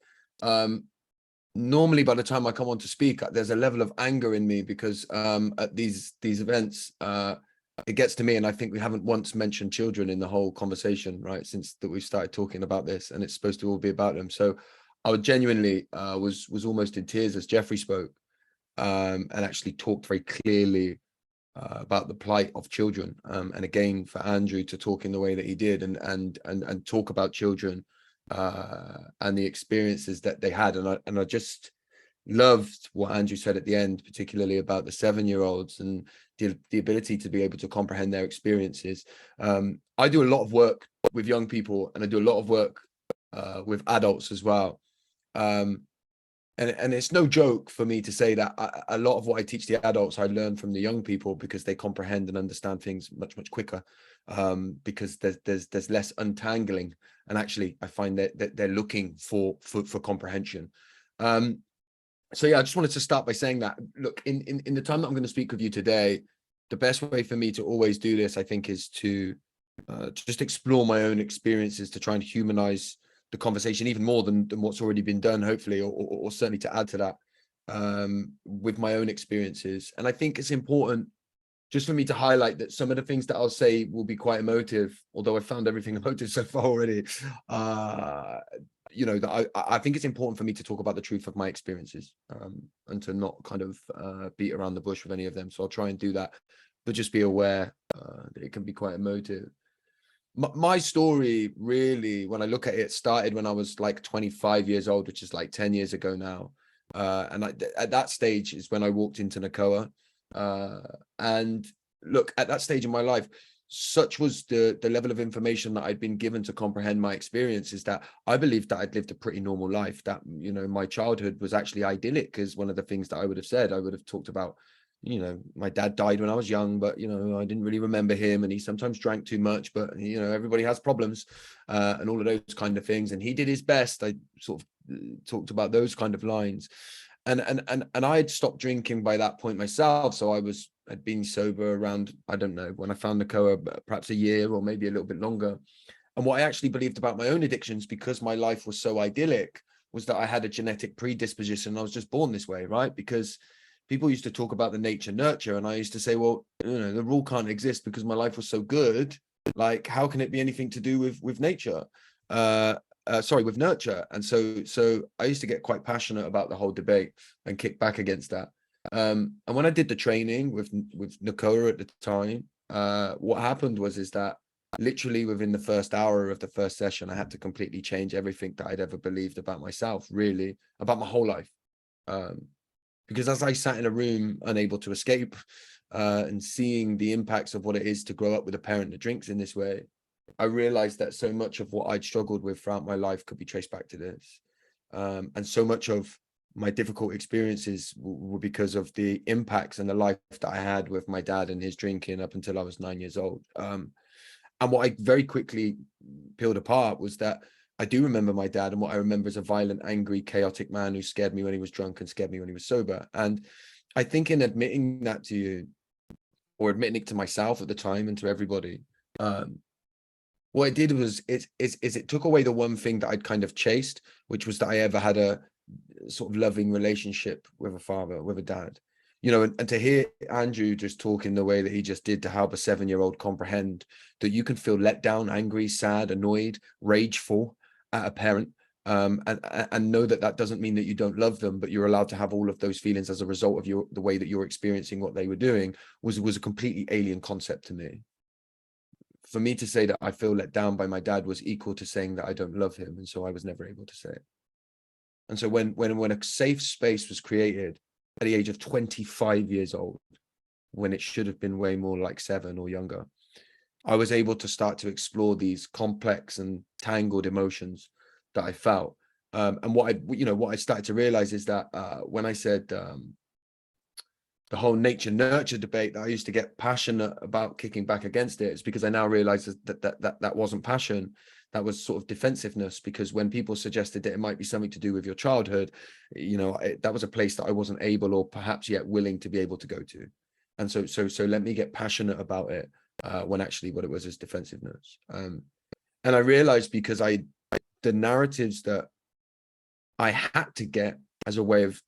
Normally, by the time I come on to speak, there's a level of anger in me because at these events, it gets to me, and I think we haven't once mentioned children in the whole conversation, right, since that we've started talking about this, and it's supposed to all be about them. So I would genuinely was almost in tears as Jeffrey spoke and actually talked very clearly about the plight of children, and again for Andrew to talk in the way that he did and talk about children and the experiences that they had, and I just loved what Andrew said at the end, particularly about the 7-year-olds and the ability to be able to comprehend their experiences. I do a lot of work with young people, and I do a lot of work with adults as well. And it's no joke for me to say that a lot of what I teach the adults, I learn from the young people, because they comprehend and understand things much quicker, because there's less untangling, and actually I find that they're looking for comprehension. So yeah, I just wanted to start by saying that, look, in the time that I'm going to speak with you today, the best way for me to always do this, I think, is to just explore my own experiences, to try and humanize the conversation even more than what's already been done, hopefully, or certainly to add to that with my own experiences. And I think it's important just for me to highlight that some of the things that I'll say will be quite emotive, although I found everything emotive so far already. That I think it's important for me to talk about the truth of my experiences, and to not kind of beat around the bush with any of them. So I'll try and do that, but just be aware that it can be quite emotive. my story really, when I look at it, started when I was like 25 years old, which is like 10 years ago now. And at that stage is when I walked into NACOA. And look, at that stage in my life, such was the level of information that I'd been given to comprehend my experiences, that I believed that I'd lived a pretty normal life, that, you know, my childhood was actually idyllic, is one of the things that I would have said. I would have talked about, you know, my dad died when I was young, but, you know, I didn't really remember him, and he sometimes drank too much, but, you know, everybody has problems, and all of those kind of things. And he did his best. I sort of talked about those kind of lines. And I had stopped drinking by that point myself. So I'd been sober around, I don't know, when I found NACOA, perhaps a year or maybe a little bit longer. And what I actually believed about my own addictions, because my life was so idyllic, was that I had a genetic predisposition. I was just born this way, right? Because people used to talk about the nature nurture, and I used to say, well, you know, the rule can't exist because my life was so good. Like, how can it be anything to do with nature? With nurture. And so I used to get quite passionate about the whole debate and kick back against that. And when I did the training with NACOA at the time, what happened is that literally within the first hour of the first session, I had to completely change everything that I'd ever believed about myself, really, about my whole life. Because as I sat in a room unable to escape, and seeing the impacts of what it is to grow up with a parent that drinks in this way, I realized that so much of what I'd struggled with throughout my life could be traced back to this. And so much of my difficult experiences were because of the impacts and the life that I had with my dad and his drinking up until I was 9 years old. And what I very quickly peeled apart was that I do remember my dad, and what I remember is a violent, angry, chaotic man who scared me when he was drunk and scared me when he was sober. And I think in admitting that to you, or admitting it to myself at the time and to everybody, what it did was it took away the one thing that I'd kind of chased, which was that I ever had a sort of loving relationship with a father, with a dad, you know. And to hear Andrew just talk in the way that he just did, to help a 7-year-old comprehend that you can feel let down, angry, sad, annoyed, rageful at a parent, and know that that doesn't mean that you don't love them, but you're allowed to have all of those feelings as a result of the way that you're experiencing what they were doing, was a completely alien concept to me. For me to say that I feel let down by my dad was equal to saying that I don't love him, and so I was never able to say it. And so when a safe space was created at the age of 25 years old, when it should have been way more like 7 or younger, I was able to start to explore these complex and tangled emotions that I felt. And what I started to realize is that when I said the whole nature nurture debate, that I used to get passionate about kicking back against it, it's because I now realize that wasn't passion. That was sort of defensiveness, because when people suggested that it might be something to do with your childhood, you know, that was a place that I wasn't able, or perhaps yet willing, to be able to go to. And so let me get passionate about it, when actually what it was is defensiveness. And I realized, because the narratives that I had to get as a way of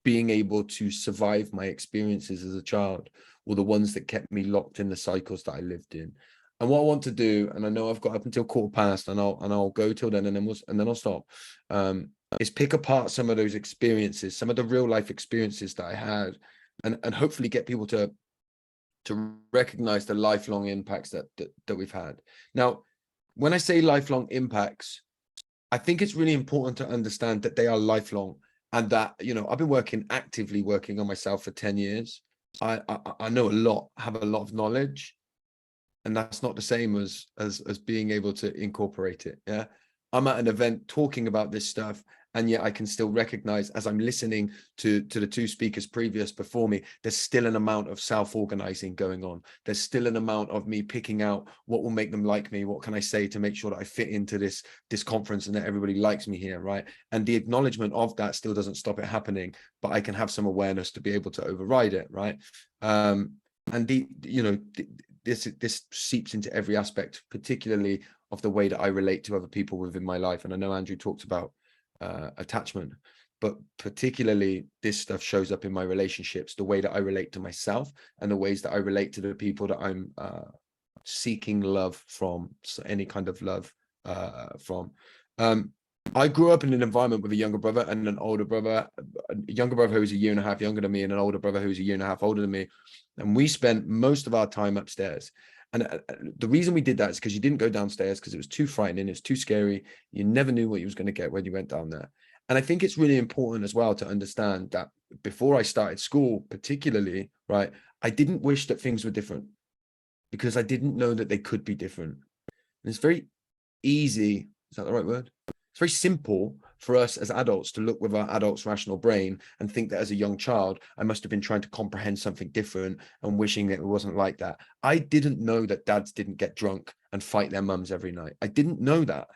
being able to survive my experiences as a child were the ones that kept me locked in the cycles that I lived in. And what I want to do, and I know I've got up until 1:15, and I'll go till then, and then I'll stop, is pick apart some of those experiences, some of the real life experiences that I had, and hopefully get people to recognize the lifelong impacts that we've had. Now, when I say lifelong impacts, I think it's really important to understand that they are lifelong, and that, you know, I've been actively working on myself for 10 years. I know a lot, have a lot of knowledge, and that's not the same as being able to incorporate it. Yeah, I'm at an event talking about this stuff, and yet I can still recognize, as I'm listening to the two speakers previous before me, there's still an amount of self-organizing going on. There's still an amount of me picking out what will make them like me. What can I say to make sure that I fit into this conference and that everybody likes me here, right? And the acknowledgement of that still doesn't stop it happening, but I can have some awareness to be able to override it, right? This seeps into every aspect, particularly of the way that I relate to other people within my life. And I know Andrew talked about attachment, but particularly this stuff shows up in my relationships, the way that I relate to myself, and the ways that I relate to the people that I'm seeking love from, so any kind of love from. I grew up in an environment with a younger brother and an older brother, a younger brother who was 1.5 years younger than me, and an older brother who was 1.5 years older than me. And we spent most of our time upstairs. And the reason we did that is because you didn't go downstairs because it was too frightening, it's too scary. You never knew what you was going to get when you went down there. And I think it's really important as well to understand that before I started school, particularly, right, I didn't wish that things were different because I didn't know that they could be different. And it's very easy, is that the right word? It's very simple for us as adults to look with our adult's rational brain and think that as a young child, I must have been trying to comprehend something different and wishing that it wasn't like that. I didn't know that dads didn't get drunk and fight their mums every night. I didn't know that.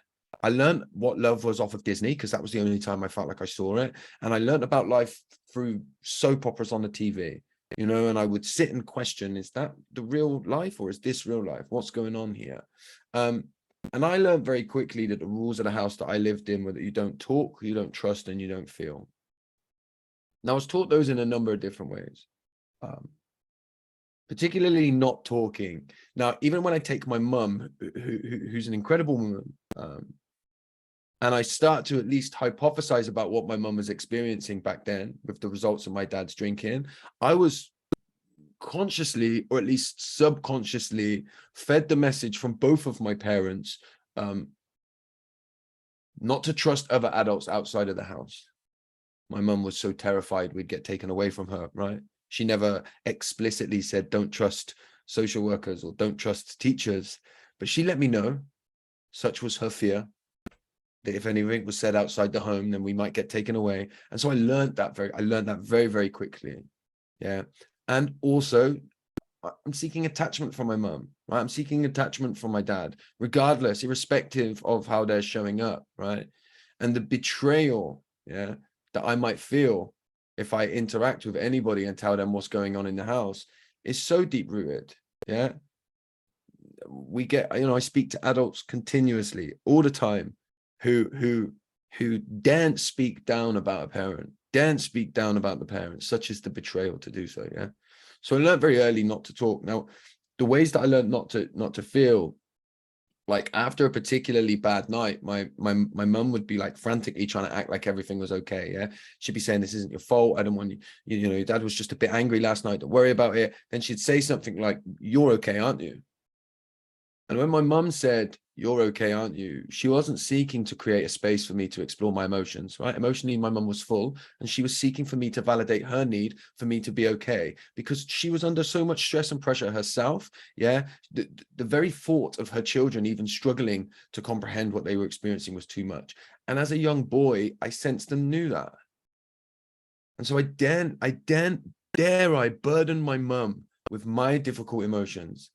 I learned what love was off of Disney because that was the only time I felt like I saw it. And I learned about life through soap operas on the TV, you know, and I would sit and question, is that the real life or is this real life? What's going on here? And I learned very quickly that the rules of the house that I lived in were that you don't talk, you don't trust, and you don't feel. Now, I was taught those in a number of different ways, particularly not talking. Now, even when I take my mum, who's an incredible woman, and I start to at least hypothesize about what my mum was experiencing back then with the results of my dad's drinking, I was consciously or at least subconsciously fed the message from both of my parents not to trust other adults outside of the house. My mum was so terrified we'd get taken away from her, right? She never explicitly said don't trust social workers or don't trust teachers, but she let me know, such was her fear, that if anything was said outside the home, then we might get taken away. And so I learned that very, very quickly. Yeah. And also, I'm seeking attachment from my mum, right? I'm seeking attachment from my dad, regardless, irrespective of how they're showing up, right? And the betrayal, yeah, that I might feel if I interact with anybody and tell them what's going on in the house is so deep rooted, yeah. We get, you know, I speak to adults continuously, all the time, who daren't speak down about a parent, daren't speak down about the parent, such as the betrayal to do so, yeah. So I learned very early not to talk. Now, the ways that I learned not to feel, like after a particularly bad night, my mum would be like frantically trying to act like everything was okay. Yeah, she'd be saying, "This isn't your fault. I don't want you. You know, your dad was just a bit angry last night. Don't worry about it." Then she'd say something like, "You're okay, aren't you?" And when my mum said, "You're okay, aren't you?" she wasn't seeking to create a space for me to explore my emotions, right? Emotionally, my mum was full, and she was seeking for me to validate her need for me to be okay, because she was under so much stress and pressure herself. Yeah. The very thought of her children even struggling to comprehend what they were experiencing was too much. And as a young boy, I sensed and knew that. And so I burden my mum with my difficult emotions.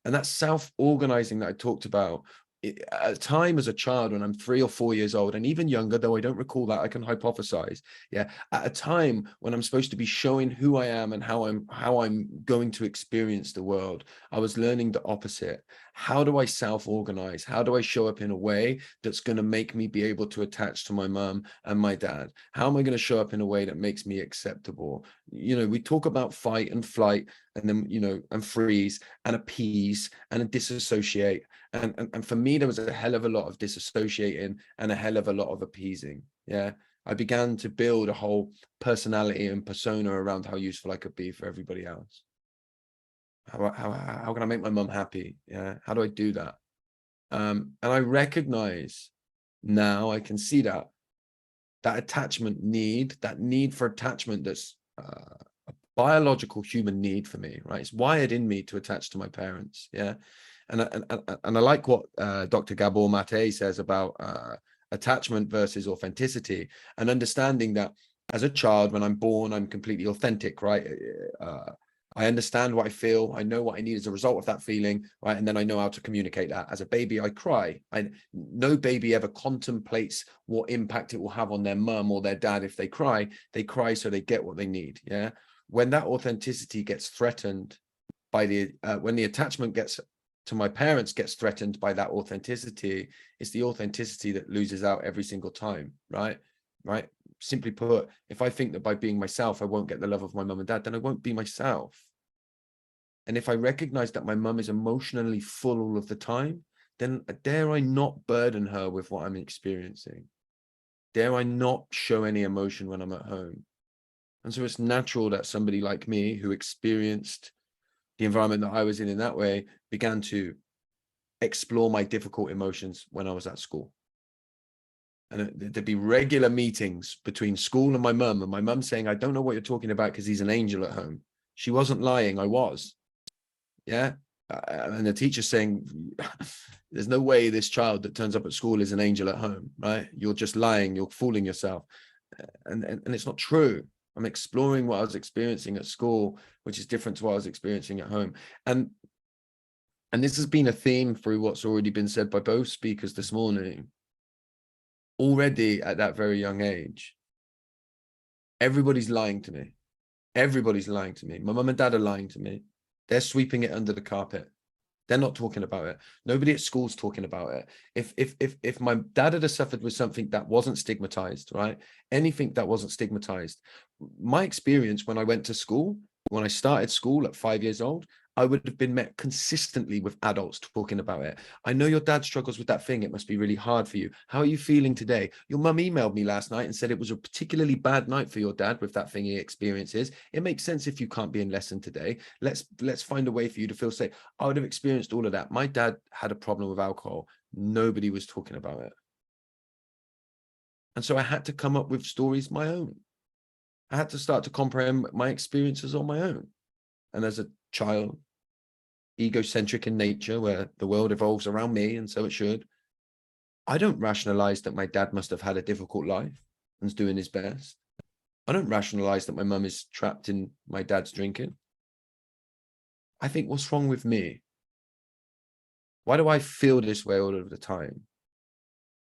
And that self-organizing that I talked about, at a time as a child when I'm 3 or 4 years old, and even younger, though I don't recall that, I can hypothesize. Yeah, at a time when I'm supposed to be showing who I am and how I'm going to experience the world, I was learning the opposite. How do I self-organize? How do I show up in a way that's going to make me be able to attach to my mum and my dad? How am I going to show up in a way that makes me acceptable? You know, we talk about fight and flight, and then, you know, and freeze and appease and disassociate. And for me, there was a hell of a lot of disassociating and a hell of a lot of appeasing. Yeah. I began to build a whole personality and persona around how useful I could be for everybody else. How can I make my mum happy? Yeah. How do I do that? And I recognize now, I can see that attachment need, that need for attachment, that's a biological human need for me, right? It's wired in me to attach to my parents. Yeah. And I like what Dr. Gabor Mate says about attachment versus authenticity, and understanding that as a child, when I'm born, I'm completely authentic, right? I understand what I feel. I know what I need as a result of that feeling, right? And then I know how to communicate that. As a baby, I cry. No baby ever contemplates what impact it will have on their mum or their dad if they cry. They cry so they get what they need, yeah? When that authenticity gets threatened by when the attachment to my parents gets threatened by that authenticity, it's the authenticity that loses out every single time, right? Simply put, if I think that by being myself, I won't get the love of my mum and dad, then I won't be myself. And if I recognize that my mum is emotionally full all of the time, then dare I not burden her with what I'm experiencing? Dare I not show any emotion when I'm at home? And so it's natural that somebody like me, who experienced the environment that I was in that way, began to explore my difficult emotions when I was at school. And there'd be regular meetings between school and my mum saying, I don't know what you're talking about because he's an angel at home. She wasn't lying, I was. Yeah. And the teacher saying, there's no way this child that turns up at school is an angel at home, right? You're just lying, you're fooling yourself. And it's not true. I'm exploring what I was experiencing at school, which is different to what I was experiencing at home. And this has been a theme through what's already been said by both speakers this morning. Already at that very young age, everybody's lying to me. Everybody's lying to me. My mum and dad are lying to me. They're sweeping it under the carpet. They're not talking about it. Nobody at school's talking about it. If my dad had suffered with something that wasn't stigmatized, right? Anything that wasn't stigmatized. My experience when I went to school, when I started school at 5 years old, I would have been met consistently with adults talking about it. I know your dad struggles with that thing. It must be really hard for you. How are you feeling today? Your mum emailed me last night and said it was a particularly bad night for your dad with that thing he experiences. It makes sense if you can't be in lesson today. Let's find a way for you to feel safe. I would have experienced all of that. My dad had a problem with alcohol. Nobody was talking about it. And so I had to come up with stories my own. I had to start to comprehend my experiences on my own. And as a child, egocentric in nature, where the world evolves around me, and so it should, I don't rationalize that my dad must have had a difficult life and is doing his best. I don't rationalize that my mum is trapped in my dad's drinking. I think, what's wrong with me? Why do I feel this way all of the time?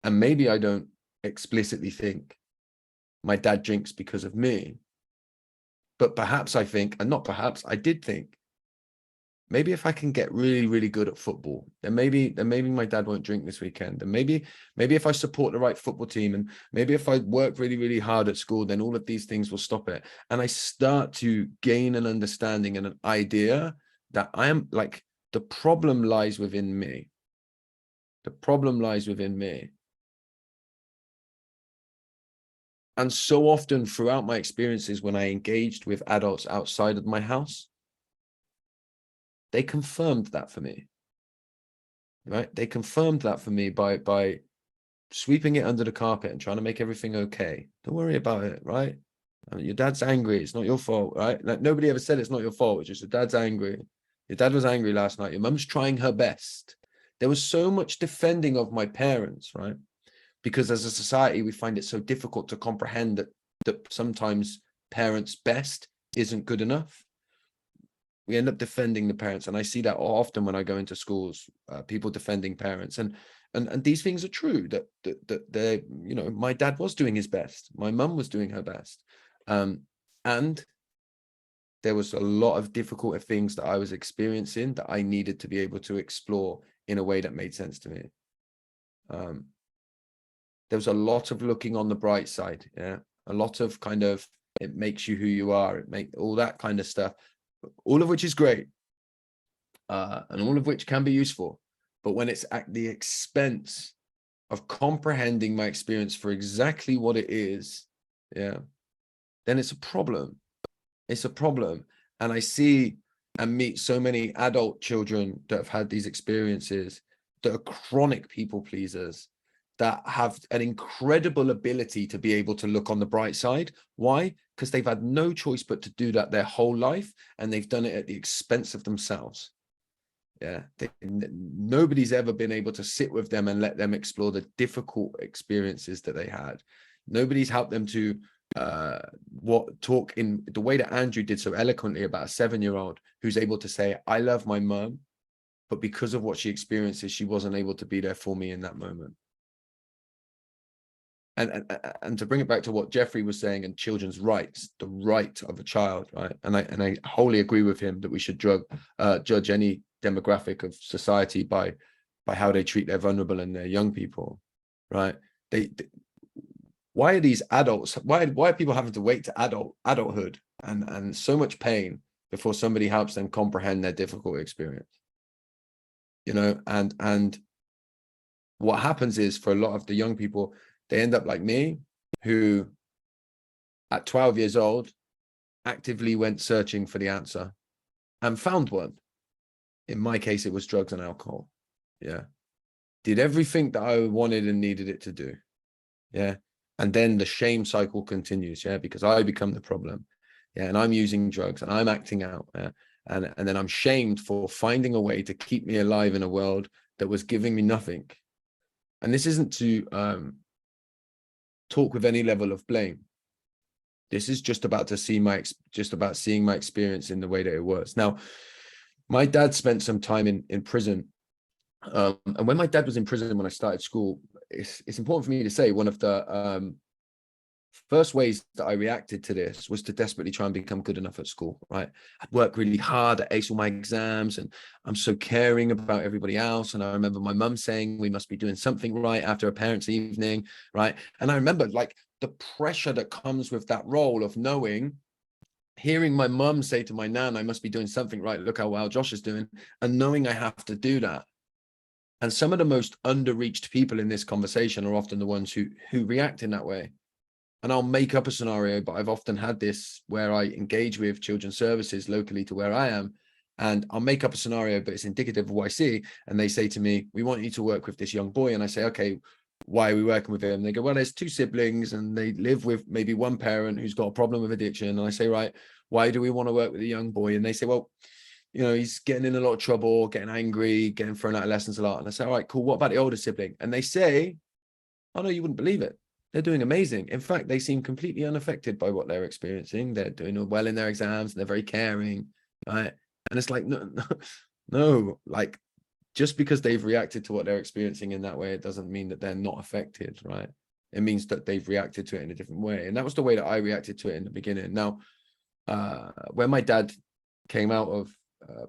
And maybe I don't explicitly think my dad drinks because of me, but perhaps I think, and not perhaps, I did think, maybe if I can get really, really good at football, then maybe my dad won't drink this weekend. And maybe if I support the right football team, and maybe if I work really, really hard at school, then all of these things will stop it. And I start to gain an understanding and an idea that I am like, the problem lies within me. The problem lies within me. And so often throughout my experiences, when I engaged with adults outside of my house, they confirmed that for me, right? They confirmed that for me by sweeping it under the carpet and trying to make everything okay. Don't worry about it, right? I mean, your dad's angry. It's not your fault, right? Like, nobody ever said it's not your fault. It's just your dad's angry. Your dad was angry last night. Your mum's trying her best. There was so much defending of my parents, right? Because as a society, we find it so difficult to comprehend that sometimes parents' best isn't good enough. We end up defending the parents, and I see that often when I go into schools, people defending parents, and these things are true. That they, you know, my dad was doing his best, my mum was doing her best, and there was a lot of difficult things that I was experiencing that I needed to be able to explore in a way that made sense to me. There was a lot of looking on the bright side, yeah, a lot of kind of, it makes you who you are, it make all that kind of stuff, all of which is great, and all of which can be useful. But when it's at the expense of comprehending my experience for exactly what it is, yeah, then it's a problem. It's a problem. And I see and meet so many adult children that have had these experiences that are chronic people pleasers, that have an incredible ability to be able to look on the bright side. Why? Because they've had no choice but to do that their whole life, and they've done it at the expense of themselves. Yeah, nobody's ever been able to sit with them and let them explore the difficult experiences that they had. Nobody's helped them to talk in the way that Andrew did so eloquently about a 7-year-old who's able to say, I love my mum, but because of what she experiences, she wasn't able to be there for me in that moment. And to bring it back to what Jeffrey was saying, and children's rights, the right of a child, right? And I wholly agree with him that we should judge any demographic of society by how they treat their vulnerable and their young people, right? Why are these adults? Why are people having to wait to adulthood and so much pain before somebody helps them comprehend their difficult experience? You know, and what happens is, for a lot of the young people, they end up like me, who at 12 years old actively went searching for the answer and found one. In my case, it was drugs and alcohol. Yeah. Did everything that I wanted and needed it to do. Yeah. And then the shame cycle continues. Yeah. Because I become the problem. Yeah. And I'm using drugs and I'm acting out. Yeah. And then I'm shamed for finding a way to keep me alive in a world that was giving me nothing. And this isn't to talk with any level of blame. This is just about seeing my experience in the way that it was. Now, my dad spent some time in prison. And when my dad was in prison, when I started school, it's important for me to say one of the first ways that I reacted to this was to desperately try and become good enough at school, right? I'd work really hard at ace all my exams, and I'm so caring about everybody else. And I remember my mum saying, we must be doing something right after a parents' evening, right? And I remember like the pressure that comes with that role of hearing my mum say to my nan, I must be doing something right. Look how well Josh is doing, and knowing I have to do that. And some of the most underreached people in this conversation are often the ones who react in that way. And I'll make up a scenario, but I've often had this where I engage with children's services locally to where I am, and I'll make up a scenario, but it's indicative of what I see. And they say to me, we want you to work with this young boy. And I say, okay, why are we working with him? And they go, well, there's 2 siblings and they live with maybe one parent who's got a problem with addiction. And I say, right, why do we want to work with a young boy? And they say, well, you know, he's getting in a lot of trouble, getting angry, getting thrown out of lessons a lot. And I say, all right, cool. What about the older sibling? And they say, oh no, you wouldn't believe it. They're doing amazing. In fact, they seem completely unaffected by what they're experiencing. They're doing well in their exams. And they're very caring, right? And it's like, no, like just because they've reacted to what they're experiencing in that way, it doesn't mean that they're not affected, right? It means that they've reacted to it in a different way. And that was the way that I reacted to it in the beginning. Now, when my dad came out of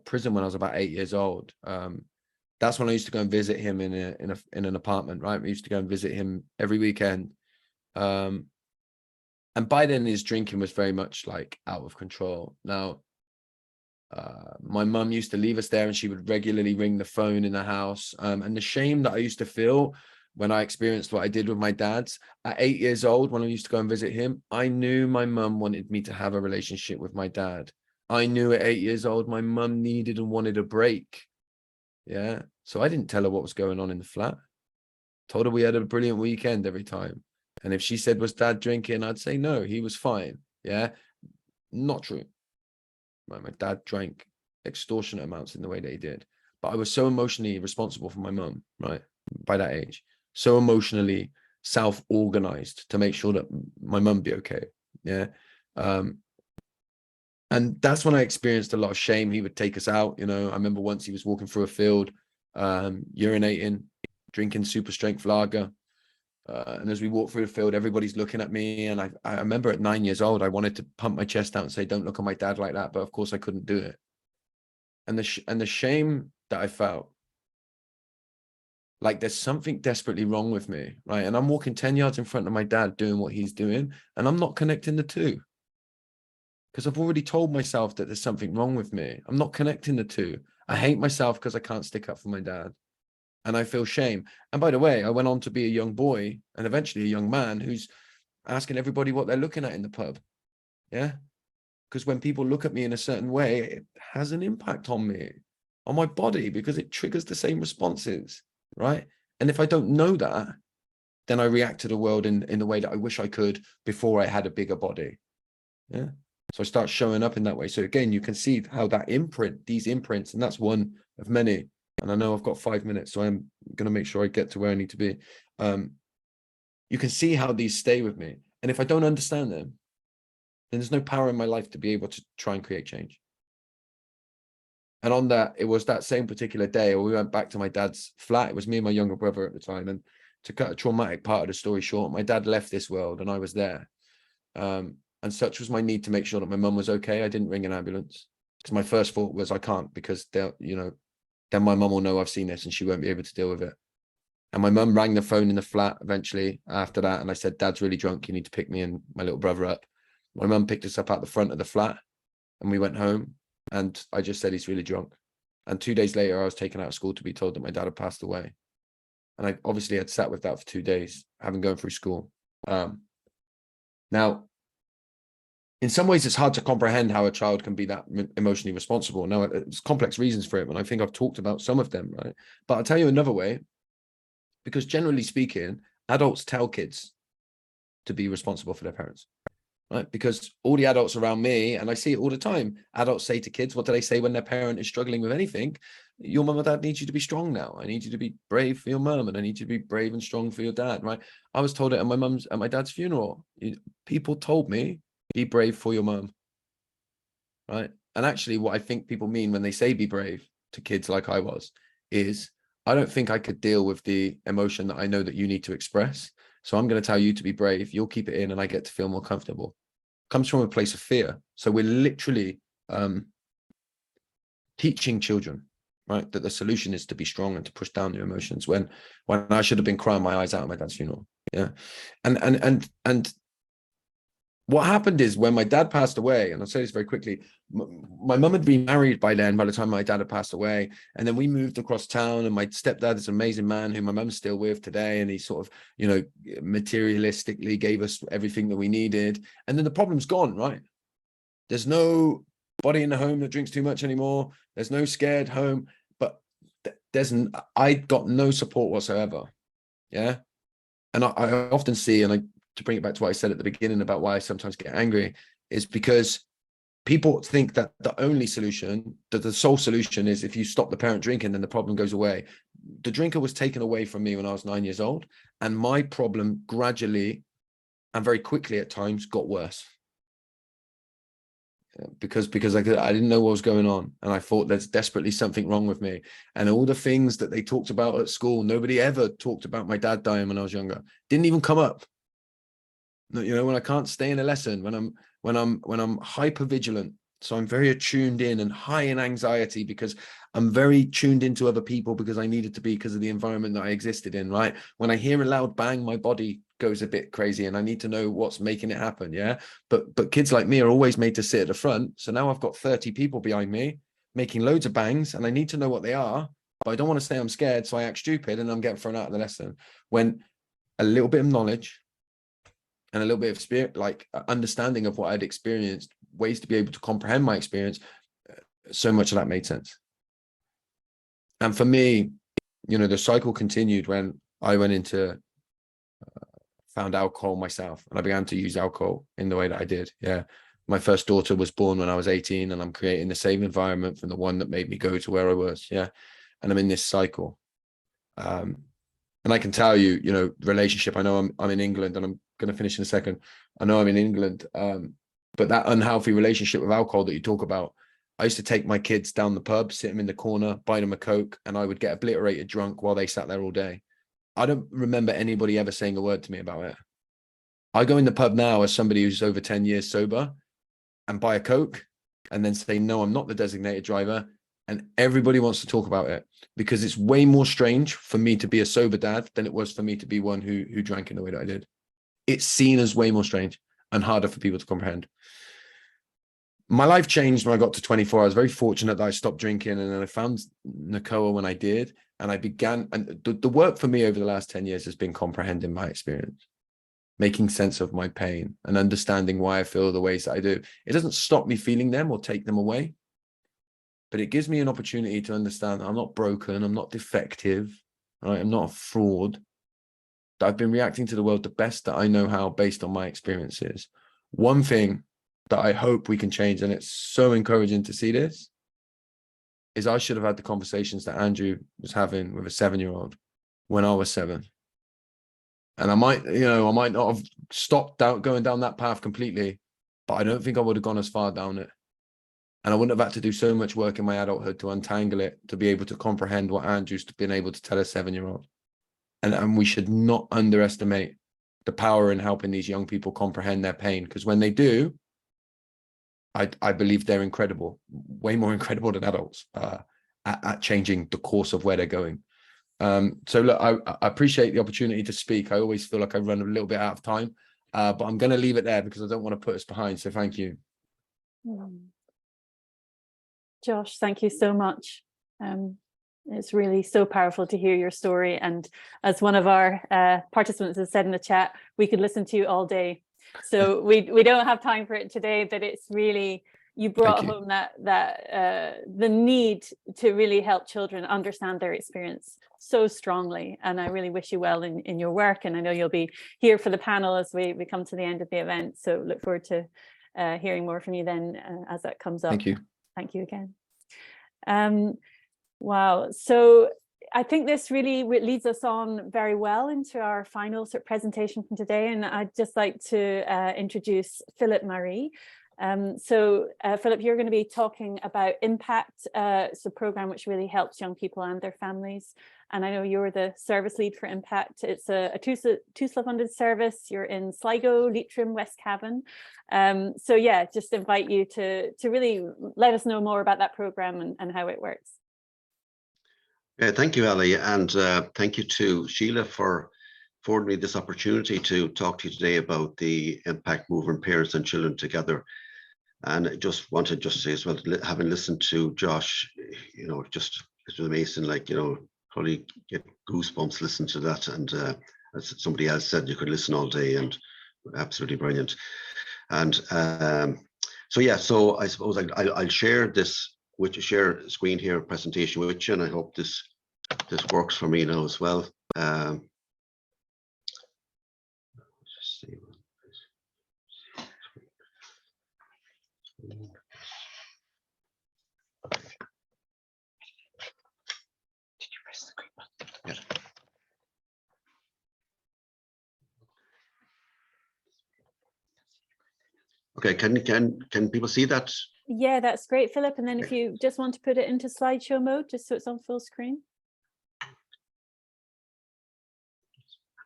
prison when I was about 8 years old, that's when I used to go and visit him in an apartment, right? We used to go and visit him every weekend. And by then his drinking was very much like out of control. Now, my mum used to leave us there and she would regularly ring the phone in the house. And the shame that I used to feel when I experienced what I did with my dad's at 8 years old, when I used to go and visit him, I knew my mum wanted me to have a relationship with my dad. I knew at 8 years old, my mum needed and wanted a break. Yeah. So I didn't tell her what was going on in the flat. Told her we had a brilliant weekend every time. And if she said, was dad drinking? I'd say, no, he was fine. Yeah. Not true. My dad drank extortionate amounts in the way that he did. But I was so emotionally responsible for my mum, right? By that age. So emotionally self-organized to make sure that my mum be okay. Yeah. And that's when I experienced a lot of shame. He would take us out. You know, I remember once he was walking through a field, urinating, drinking super strength lager. And as we walk through the field, everybody's looking at me. And I remember at 9 years old, I wanted to pump my chest out and say, don't look at my dad like that. But of course I couldn't do it. And the shame that I felt, like there's something desperately wrong with me, right? And I'm walking 10 yards in front of my dad doing what he's doing, and I'm not connecting the two. Because I've already told myself that there's something wrong with me. I'm not connecting the two. I hate myself because I can't stick up for my dad. And I feel shame. And by the way, I went on to be a young boy and eventually a young man who's asking everybody what they're looking at in the pub. Yeah. Because when people look at me in a certain way, it has an impact on me, on my body, because it triggers the same responses. Right. And if I don't know that, then I react to the world in the way that I wish I could before I had a bigger body. Yeah. So I start showing up in that way. So again, you can see how that these imprints, and that's one of many. And I know I've got 5 minutes, so I'm going to make sure I get to where I need to be. You can see how these stay with me. And if I don't understand them, then there's no power in my life to be able to try and create change. And on that, it was that same particular day where we went back to my dad's flat. It was me and my younger brother at the time. And to cut a traumatic part of the story short, my dad left this world and I was there. And such was my need to make sure that my mum was okay. I didn't ring an ambulance because my first thought was I can't, because they'll, you know, then my mum will know I've seen this and she won't be able to deal with it. And my mum rang the phone in the flat eventually after that. And I said, Dad's really drunk. You need to pick me and my little brother up. My mum picked us up at the front of the flat and we went home. And I just said, he's really drunk. And 2 days later, I was taken out of school to be told that my dad had passed away. And I obviously had sat with that for 2 days, having gone through school. Now, in some ways, it's hard to comprehend how a child can be that emotionally responsible. Now, there's complex reasons for it, and I think I've talked about some of them, right? But I'll tell you another way, because generally speaking, adults tell kids to be responsible for their parents, right? Because all the adults around me, and I see it all the time, adults say to kids, what do they say when their parent is struggling with anything? Your mum or dad needs you to be strong now. I need you to be brave for your mum, and I need you to be brave and strong for your dad, right? I was told it at my dad's funeral. People told me, be brave for your mum, right? And actually what I think people mean when they say be brave to kids like I was is, I don't think I could deal with the emotion that I know that you need to express. So I'm going to tell you to be brave. You'll keep it in and I get to feel more comfortable. Comes from a place of fear. So we're literally teaching children, right, that the solution is to be strong and to push down their emotions when I should have been crying my eyes out at my dad's funeral. Yeah. And what happened is when my dad passed away, and I'll say this very quickly, my mum had been married by then, by the time my dad had passed away. And then we moved across town, and my stepdad is an amazing man who my mum's still with today. And he sort of, you know, materialistically gave us everything that we needed. And then the problem's gone, right? There's no body in the home that drinks too much anymore. There's no scared home, but I got no support whatsoever. Yeah. And I often see, and to bring it back to what I said at the beginning about why I sometimes get angry, is because people think that the only solution, that the sole solution is if you stop the parent drinking, then the problem goes away. The drinker was taken away from me when I was 9 years old, and my problem gradually and very quickly at times got worse. Because I didn't know what was going on, and I thought there's desperately something wrong with me. And all the things that they talked about at school, nobody ever talked about my dad dying when I was younger. Didn't even come up. You know, when I can't stay in a lesson, when I'm hyper vigilant, so I'm very attuned in and high in anxiety because I'm very tuned into other people because I needed to be because of the environment that I existed in, right? When I hear a loud bang, my body goes a bit crazy and I need to know what's making it happen. Yeah. But kids like me are always made to sit at the front. So now I've got 30 people behind me making loads of bangs, and I need to know what they are, but I don't want to say I'm scared. So I act stupid and I'm getting thrown out of the lesson. When a little bit of knowledge and a little bit of spirit, like understanding of what I'd experienced, ways to be able to comprehend my experience, so much of that made sense. And for me, you know, the cycle continued when I went into, found alcohol myself, and I began to use alcohol in the way that I did. Yeah. My first daughter was born when I was 18, and I'm creating the same environment from the one that made me go to where I was. Yeah. And I'm in this cycle. And I can tell you, you know, relationship, I know I'm in England, and I'm going to finish in a second. I know I'm in England, but that unhealthy relationship with alcohol that you talk about, I used to take my kids down the pub, sit them in the corner, buy them a Coke, and I would get obliterated drunk while they sat there all day. I don't remember anybody ever saying a word to me about it. I go in the pub now as somebody who's over 10 years sober and buy a Coke and then say, no, I'm not the designated driver. And everybody wants to talk about it because it's way more strange for me to be a sober dad than it was for me to be one who drank in the way that I did. It's seen as way more strange and harder for people to comprehend. My life changed when I got to 24. I was very fortunate that I stopped drinking, and then I found Nakoa when I did. And I began, and the work for me over the last 10 years has been comprehending my experience, making sense of my pain and understanding why I feel the ways that I do. It doesn't stop me feeling them or take them away, but it gives me an opportunity to understand that I'm not broken, I'm not defective, right? I'm not a fraud. That I've been reacting to the world the best that I know how based on my experiences. One thing that I hope we can change, and it's so encouraging to see this, is I should have had the conversations that Andrew was having with a 7-year-old when I was 7. And I might not have stopped going down that path completely, but I don't think I would have gone as far down it. And I wouldn't have had to do so much work in my adulthood to untangle it, to be able to comprehend what Andrew's been able to tell a 7-year-old. And we should not underestimate the power in helping these young people comprehend their pain, because when they do, I believe they're incredible, way more incredible than adults at changing the course of where they're going. So look, I appreciate the opportunity to speak. I always feel like I run a little bit out of time, but I'm going to leave it there because I don't want to put us behind. So thank you. Josh, thank you so much. It's really so powerful to hear your story. And as one of our participants has said in the chat, we could listen to you all day. So we don't have time for it today, but it's really, you brought you. home that the need to really help children understand their experience so strongly. And I really wish you well in your work. And I know you'll be here for the panel as we come to the end of the event. So look forward to hearing more from you then as that comes up. Thank you. Thank you again. Wow. So I think this really leads us on very well into our final sort of presentation from today. And I'd just like to introduce Philip Marie. Philip, you're going to be talking about Impact. It's a program which really helps young people and their families. And I know you're the service lead for Impact. It's a TUSLA funded service. You're in Sligo, Leitrim, West Cavan. So yeah, just invite you to really let us know more about that program and how it works. Thank you, Ellie, and thank you to Sheila for affording me this opportunity to talk to you today about the Impact Movement Parents and Children Together. And I just wanted to say as well, having listened to Josh, you know, just it was amazing, like, you know, probably get goosebumps listening to that. And as somebody else said, you could listen all day, and absolutely brilliant. And so yeah, so I suppose I'll share this, share screen here presentation with you, and I hope this works for me now as well. Just see. Did you press the green button? Yeah. Okay, can people see that? Yeah, that's great, Philip. And then if you just want to put it into slideshow mode, just so it's on full screen.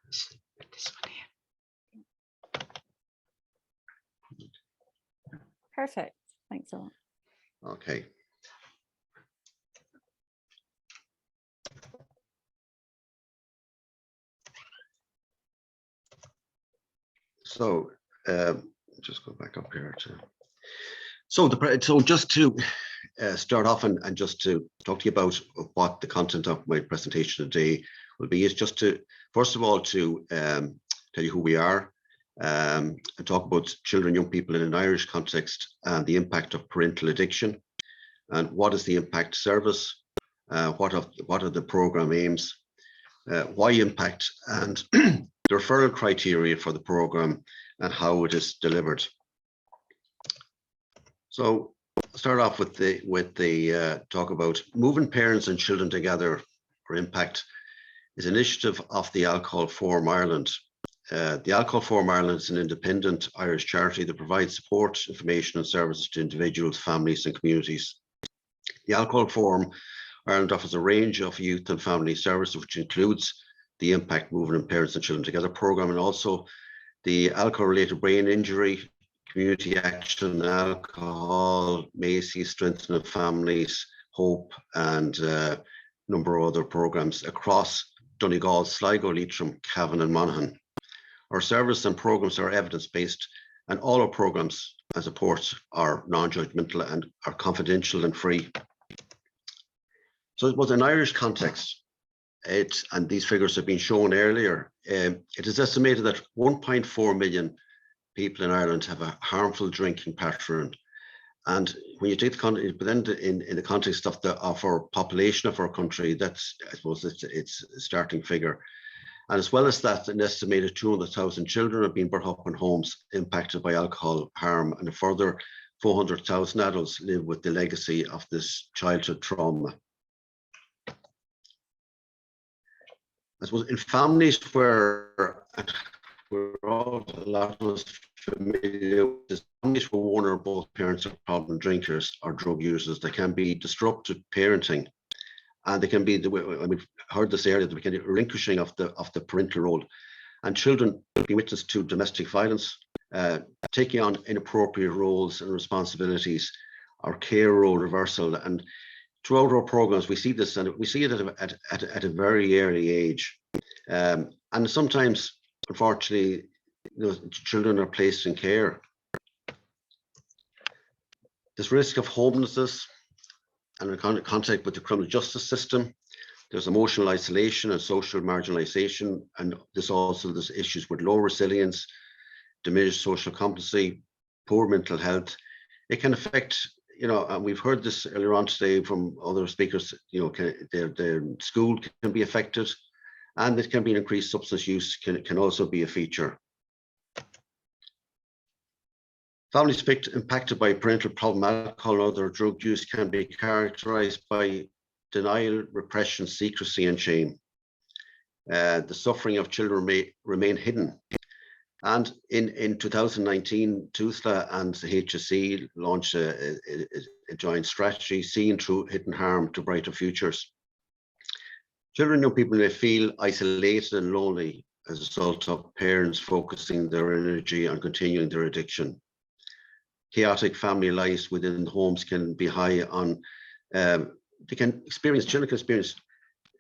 This one here. Perfect. Thanks a lot. Okay. So just go back up here to. So just to start off and just to talk to you about what the content of my presentation today will be, is just to first of all to tell you who we are, and talk about children, young people in an Irish context, and the impact of parental addiction, and what is the Impact service, what are the program aims, why Impact, and the referral criteria for the program and how it is delivered. So I'll start off with the talk about moving parents and children together, or Impact, is an initiative of the Alcohol Forum Ireland. The Alcohol Forum Ireland is an independent Irish charity that provides support, information and services to individuals, families and communities. The Alcohol Forum Ireland offers a range of youth and family services, which includes the Impact Moving and Parents and Children Together program, and also the alcohol-related brain injury, community action, alcohol, Macy, strengthening families, Hope, and a number of other programs across Donegal, Sligo, Leitrim, Cavan and Monaghan. Our service and programs are evidence-based, and all our programs and support are non-judgmental and are confidential and free. So it was an Irish context. And these figures have been shown earlier. It is estimated that 1.4 million people in Ireland have a harmful drinking pattern. And when you take the context, but then in the context of our population of our country, that's, I suppose, it's a starting figure. And as well as that, an estimated 200,000 children have been brought up in homes impacted by alcohol harm, and a further 400,000 adults live with the legacy of this childhood trauma. I suppose in families where we're all, a lot of us familiar with this, families where one or both parents are problem drinkers or drug users, they can be disruptive parenting, and they can be, we've heard this earlier, the kind of relinquishing of the parental role, and children being witness to domestic violence, taking on inappropriate roles and responsibilities, or care role reversal. And throughout our programs, we see this, and we see it at a very early age. And sometimes, unfortunately, children are placed in care. There's risk of homelessness and in contact with the criminal justice system. There's emotional isolation and social marginalization, and there's issues with low resilience, diminished social competency, poor mental health. It can affect, and we've heard this earlier on today from other speakers, their school can be affected, and it can be increased substance use can also be a feature. Families impacted by parental problem, alcohol, and other drug use can be characterized by denial, repression, secrecy, and shame. The suffering of children may remain hidden. And in 2019, TUSLA and the HSE launched a joint strategy, Seeing Through Hidden Harm to Brighter Futures. Children and young people may feel isolated and lonely as a result of parents focusing their energy on continuing their addiction. Chaotic family lives within the homes can be high on, children can experience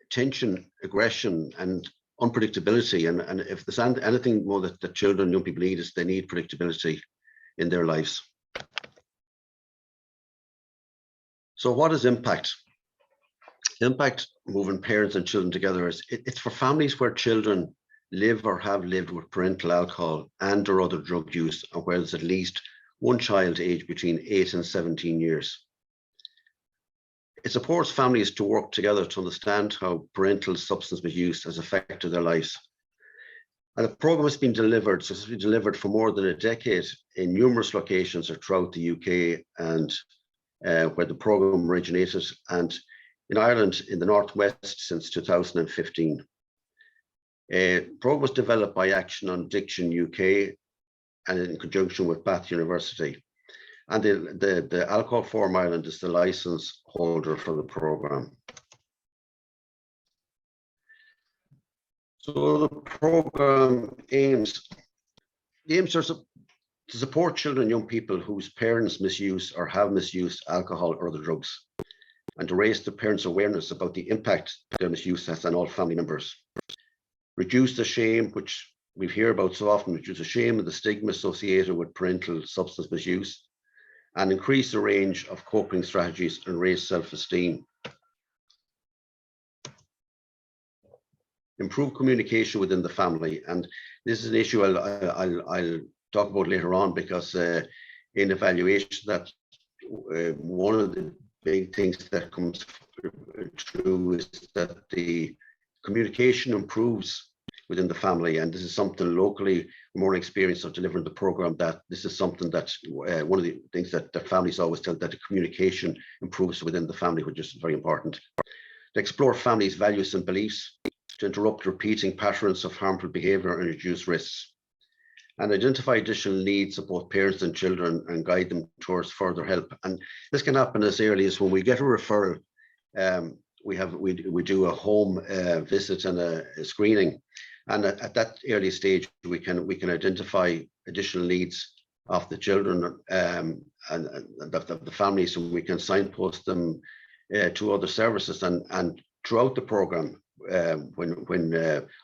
tension, aggression, and unpredictability. And if there's anything more that children and young people need, is they need predictability in their lives. So what is impact? Impact, moving parents and children together, it's for families where children live or have lived with parental alcohol and or other drug use, and where there's at least one child aged between 8 and 17 years. It supports families to work together to understand how parental substance misuse has affected their lives. And the programme has been delivered, successfully delivered for more than a decade in numerous locations throughout the UK and where the programme originated, and in Ireland in the Northwest since 2015. A programme was developed by Action on Addiction UK and in conjunction with Bath University. And the Alcohol Forum Ireland is the license holder for the programme. So the programme aims are to support children and young people whose parents misuse or have misused alcohol or other drugs, and to raise the parents' awareness about the impact their misuse has on all family members. Reduce the shame, which we hear about so often, reduce the shame and the stigma associated with parental substance misuse, and increase the range of coping strategies and raise self-esteem. Improve communication within the family, and this is an issue I'll talk about later on, because in evaluation that one of the big things that comes true is that the communication improves within the family, and this is something locally more experience of delivering the program, that this is something that one of the things that families always tell, that the communication improves within the family, which is very important. To explore families' values and beliefs, to interrupt repeating patterns of harmful behavior and reduce risks, and identify additional needs of both parents and children and guide them towards further help. And this can happen as early as when we get a referral. We do a home visit and a screening, and at that early stage we can identify additional needs of the children and the families, and we can signpost them to other services, and throughout the program, when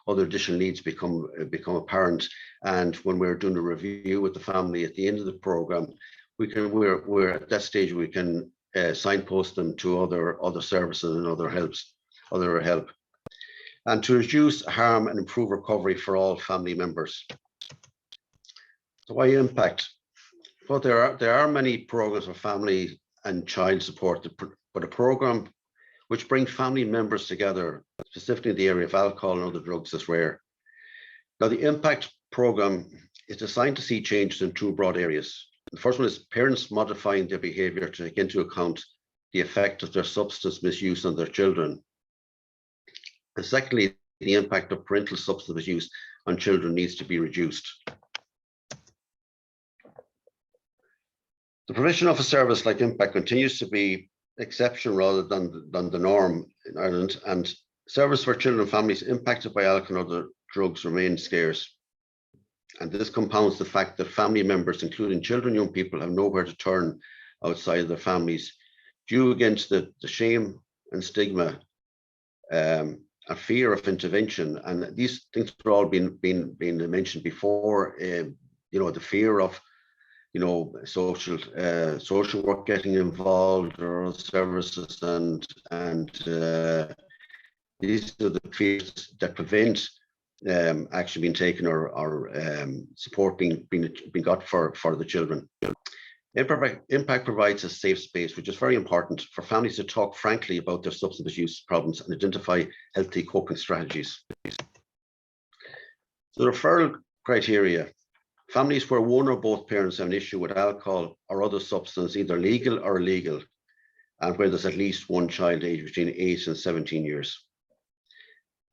other additional needs become apparent, and when we're doing a review with the family at the end of the program, we're at that stage we can signpost them to other services and other help, and to reduce harm and improve recovery for all family members. So why impact? Well, there are many programs for family and child support, but a program which brings family members together, specifically in the area of alcohol and other drugs, is rare. Now, the impact program is designed to see changes in two broad areas. The first one is parents modifying their behavior to take into account the effect of their substance misuse on their children. And secondly, the impact of parental substance misuse on children needs to be reduced. The provision of a service like Impact continues to be exception rather than the norm in Ireland, and service for children and families impacted by alcohol and other drugs remain scarce. And this compounds the fact that family members, including children and young people, have nowhere to turn outside of their families, due against the shame and stigma, a fear of intervention. And these things are all been mentioned before. The fear of social work getting involved or other services, and these are the fears that prevent action being taken or support being got for the children. Impact provides a safe space, which is very important for families to talk frankly about their substance use problems and identify healthy coping strategies. So the referral criteria: families where one or both parents have an issue with alcohol or other substance, either legal or illegal, and where there's at least one child aged between 8 and 17 years.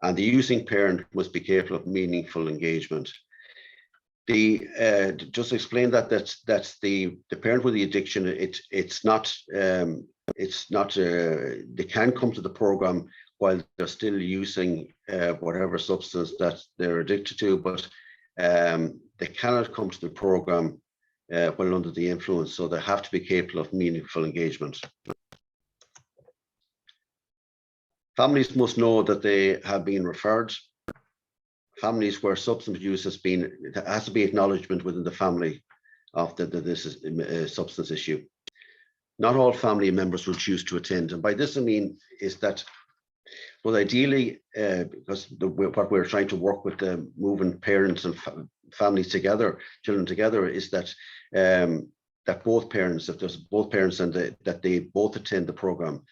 And the using parent must be capable of meaningful engagement. Just to explain that's the parent with the addiction. It's not they can come to the program while they're still using whatever substance that they're addicted to, but they cannot come to the program while under the influence. So they have to be capable of meaningful engagement. Families must know that they have been referred. Families where substance use has to be acknowledgement within the family of this is a substance issue. Not all family members will choose to attend, and by this I mean is that, well, ideally, because what we're trying to work with moving parents and families together, children together, is that that both parents, if there's both parents, and that they both attend the program.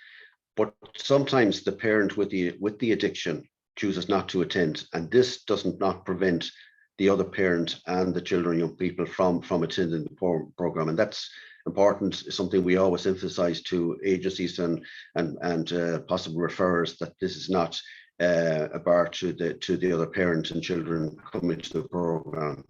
But sometimes the parent with the addiction chooses not to attend, and this doesn't not prevent the other parent and the children, young people from attending the program. And that's important, something we always emphasize to agencies and possible referrers, that this is not a bar to the other parents and children coming to the program.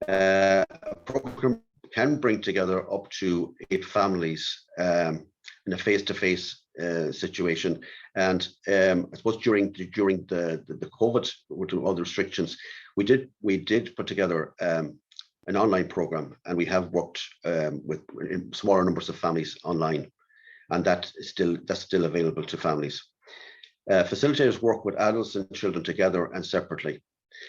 A program can bring together up to 8 families in a face-to-face situation. And I suppose during the COVID, with all the restrictions, we did put together an online program, and we have worked with smaller numbers of families online, and that's still available to families. Facilitators work with adults and children together and separately.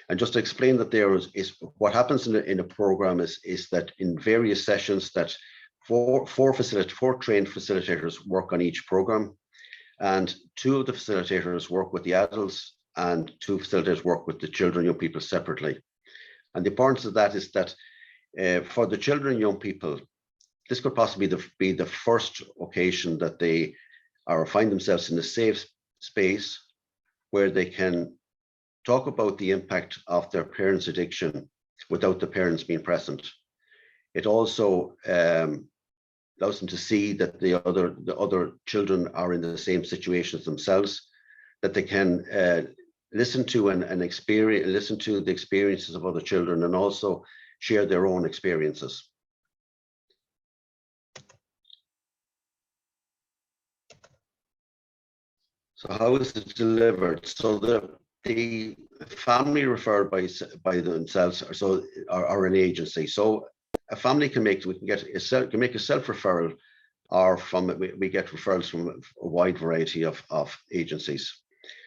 And just to explain that, there is what happens in a program is that in various sessions that four trained facilitators work on each program, and 2 of the facilitators work with the adults and 2 facilitators work with the children, young people separately. And the importance of that is that for the children and young people, this could possibly be the first occasion that they find themselves in a safe space where they can talk about the impact of their parents' addiction without the parents being present. It also allows them to see that the other children are in the same situations themselves, that they can listen to listen to the experiences of other children, and also share their own experiences. So how is it delivered? So the family referred by themselves are an agency. So a family can make a self-referral, or we get referrals from a wide variety of agencies.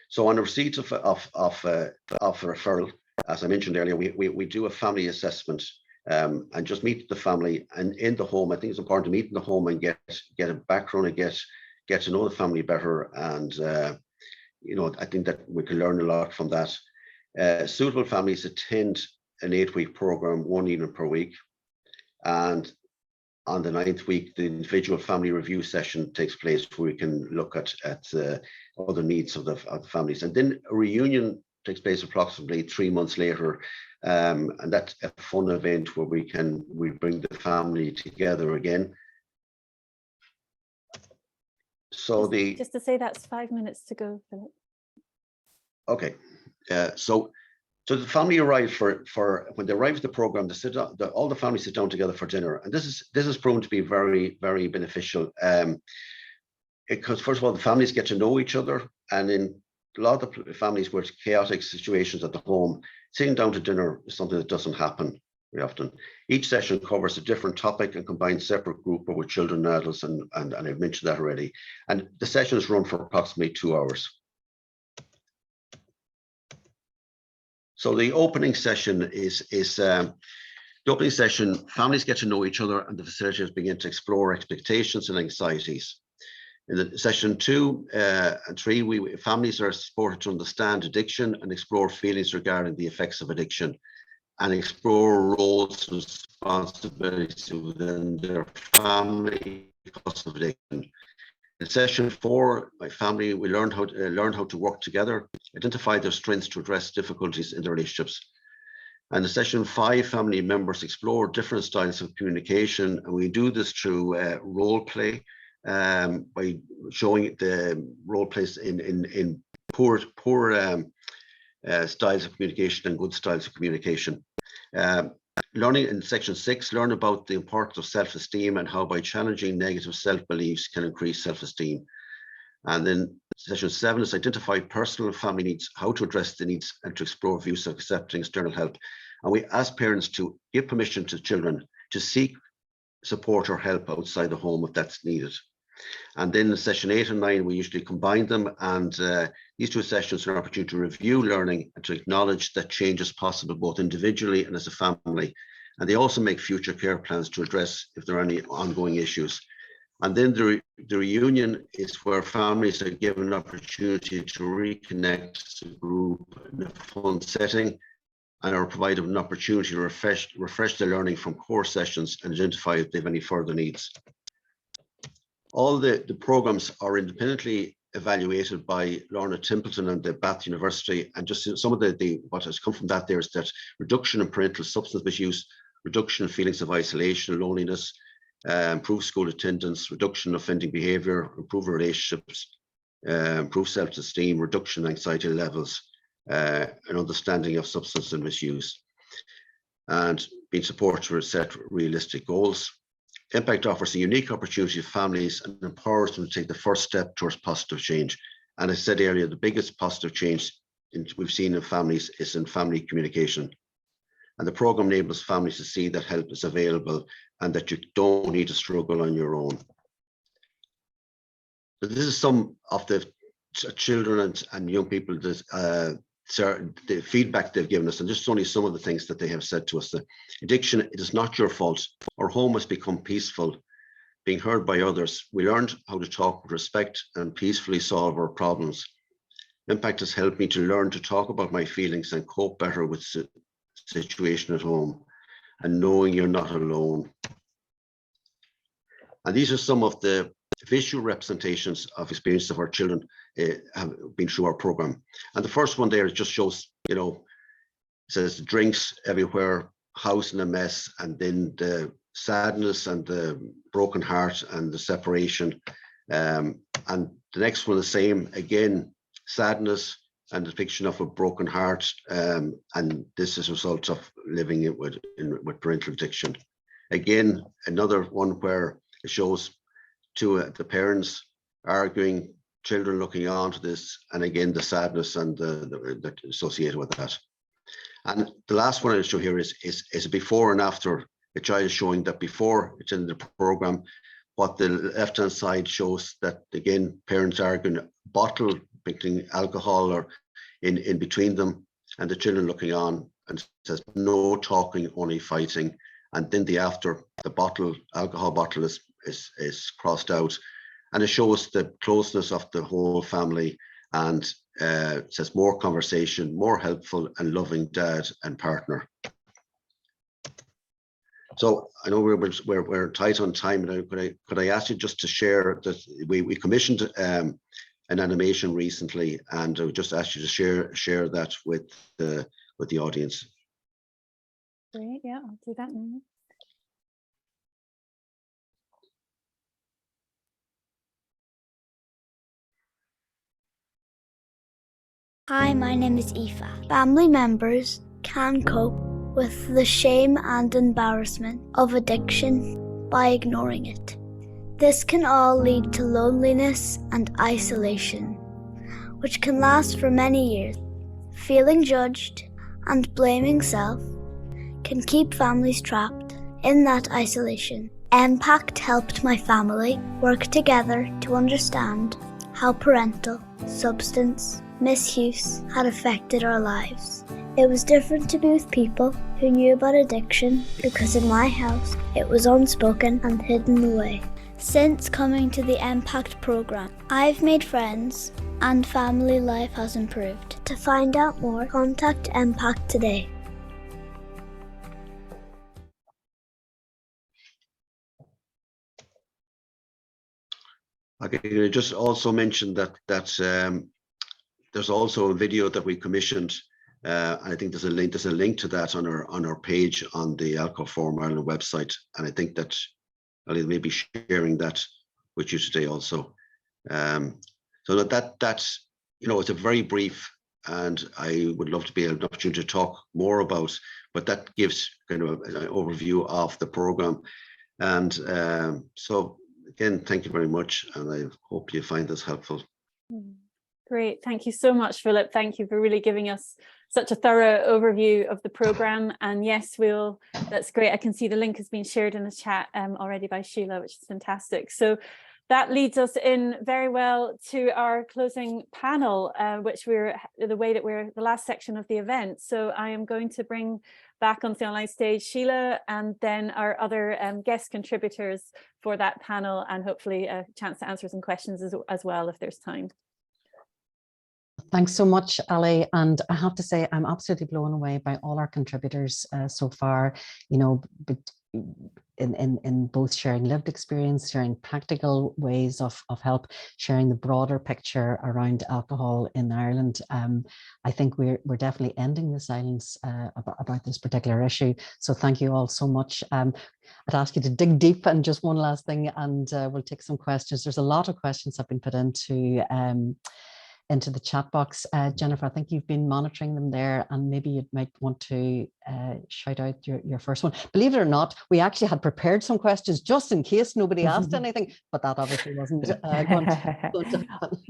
So on the receipt of a referral, as I mentioned earlier, we do a family assessment and just meet the family, and in the home. I think it's important to meet in the home and get a background and get to know the family better. And I think that we can learn a lot from that. Suitable families attend an 8-week program, 1 evening per week. And on the 9th week, the individual family review session takes place, where we can look at other needs of the families. And then a reunion takes place approximately 3 months later. And that's a fun event where we bring the family together again. So just to say, that's 5 minutes to go, Philip. Okay. So the family arrive for when they arrive at the program, they sit down, all the families sit down together for dinner, and this is proven to be very, very beneficial. Because first of all, the families get to know each other, and in a lot of the families where it's chaotic situations at the home, sitting down to dinner is something that doesn't happen very often. Each session covers a different topic and combines separate group with children and adults, and I've mentioned that already. And the sessions run for approximately 2 hours. So the opening session is the opening session. Families get to know each other, and the facilitators begin to explore expectations and anxieties. In the session 2 and 3, families are supported to understand addiction and explore feelings regarding the effects of addiction, and explore roles and responsibilities within their family because of addiction. In session 4, my family, we learn how to work together, identify their strengths to address difficulties in their relationships. And in session 5, family members explore different styles of communication, and we do this through role play, by showing the role plays in poor styles of communication and good styles of communication. Learning in section 6, learn about the importance of self-esteem and how by challenging negative self-beliefs can increase self-esteem. And then session 7 is identify personal and family needs, how to address the needs and to explore views of accepting external help. And we ask parents to give permission to children to seek support or help outside the home if that's needed. And then in session 8 and 9, we usually combine them, and these 2 sessions are an opportunity to review learning and to acknowledge that change is possible both individually and as a family. And they also make future care plans to address if there are any ongoing issues. And then the reunion is where families are given an opportunity to reconnect as a group in a fun setting, and are provided an opportunity to refresh their learning from core sessions and identify if they have any further needs. All the programs are independently evaluated by Lorna Templeton and the Bath University, and just some of what has come from that there is that reduction in parental substance misuse, reduction in feelings of isolation and loneliness, improved school attendance, reduction in offending behaviour, improved relationships, improved self-esteem, reduction in anxiety levels, and understanding of substance and misuse, and being supported to set realistic goals. Impact offers a unique opportunity to families and empowers them to take the first step towards positive change. And as I said earlier, the biggest positive change we've seen in families is in family communication. And the program enables families to see that help is available and that you don't need to struggle on your own. So this is some of the children and young people that the feedback they've given us, and just only some of the things that they have said to us. That addiction, it is not your fault. Our home has become peaceful, being heard by others. We learned how to talk with respect and peacefully solve our problems. Impact has helped me to learn to talk about my feelings and cope better with the situation at home, and knowing you're not alone. And these are some of the visual representations of experience of our children have been through our program. And the first one there just shows, it says drinks everywhere, house in a mess, and then the sadness and the broken heart and the separation. And the next one, the same, again, sadness and the depiction of a broken heart. And this is a result of living it with parental addiction. Again, another one where it shows the parents arguing, children looking on to this, and again, the sadness and the associated with that. And the last one I'll show here is before and after. A child showing that before it's in the program, what the left-hand side shows that, again, parents arguing, bottle, drinking alcohol or in between them, and the children looking on, and says no talking, only fighting. And then the after, the alcohol bottle is crossed out, and it shows the closeness of the whole family, and it says more conversation, more helpful and loving dad and partner. So I know we're tight on time, and could I ask you just to share that we commissioned an animation recently, and I would just ask you to share that with the audience. Great, yeah, I'll do that now. Hi, my name is Aoife. Family members can cope with the shame and embarrassment of addiction by ignoring it. This can all lead to loneliness and isolation, which can last for many years. Feeling judged and blaming self can keep families trapped in that isolation. Impact helped my family work together to understand how parental substance misuse had affected our lives. It was different to be with people who knew about addiction because in my house it was unspoken and hidden away. Since coming to the Impact programme, I've made friends and family life has improved. To find out more, contact Impact today. I can just also mention that there's also a video that we commissioned. I think there's a link to that on our page on the Alcohol Forum Ireland website, and I think that I'll maybe be sharing that with you today also. So that's it's a very brief, and I would love to be able an opportunity to talk more about, but that gives kind of an overview of the program. And so again, thank you very much, and I hope you find this helpful. Great, thank you so much, Philip. Thank you for really giving us such a thorough overview of the programme. And yes, that's great. I can see the link has been shared in the chat already by Sheila, which is fantastic. So that leads us in very well to our closing panel, which we're the last section of the event. So I am going to bring back onto the online stage Sheila and then our other guest contributors for that panel, and hopefully a chance to answer some questions as well if there's time. Thanks so much, Ali. And I have to say, I'm absolutely blown away by all our contributors so far, but in both sharing lived experience, sharing practical ways of help, sharing the broader picture around alcohol in Ireland. I think we're definitely ending the silence about this particular issue. So thank you all so much. I'd ask you to dig deep, and just one last thing, and we'll take some questions. There's a lot of questions have been put into the chat box. Jennifer, I think you've been monitoring them there, and maybe you might want to shout out your first one. Believe it or not, we actually had prepared some questions just in case nobody asked anything, but that obviously wasn't going to happen.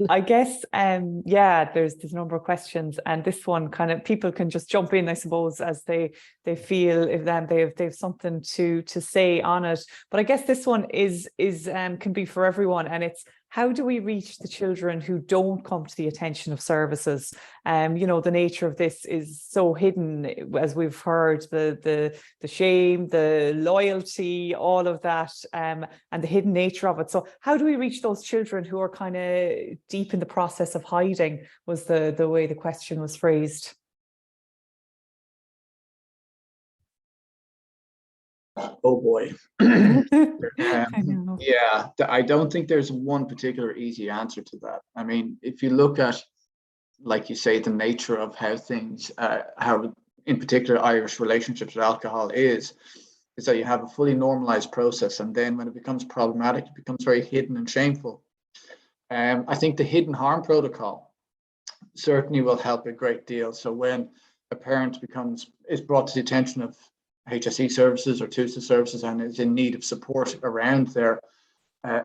I guess, yeah, there's a number of questions, and this one kind of people can just jump in, I suppose, as they feel if they have something to say on it. But I guess this one is can be for everyone, and it's, how do we reach the children who don't come to the attention of services? The nature of this is so hidden, as we've heard, the shame, the loyalty, all of that, and the hidden nature of it. So how do we reach those children who are kind of deep in the process of hiding, was the way the question was phrased. Oh boy. Yeah, I don't think there's one particular easy answer to that. I mean, if you look at, like you say, the nature of how things, how in particular Irish relationships with alcohol is that you have a fully normalized process, and then when it becomes problematic, it becomes very hidden and shameful. I think the hidden harm protocol certainly will help a great deal. So when a parent is brought to the attention of HSE services or TUSA services and is in need of support around their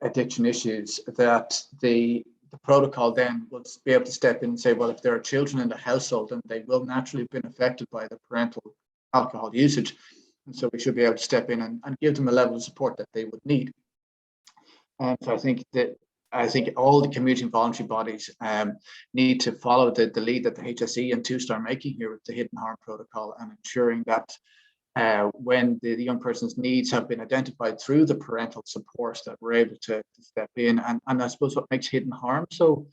addiction issues, that the protocol then will be able to step in and say, well, if there are children in the household, and they will naturally have been affected by the parental alcohol usage, and so we should be able to step in and give them a level of support that they would need. And so I think all the community and voluntary bodies need to follow the lead that the HSE and TUSA are making here with the hidden harm protocol, and ensuring that when the young person's needs have been identified through the parental support, that we're able to step in. And I suppose what makes hidden harm so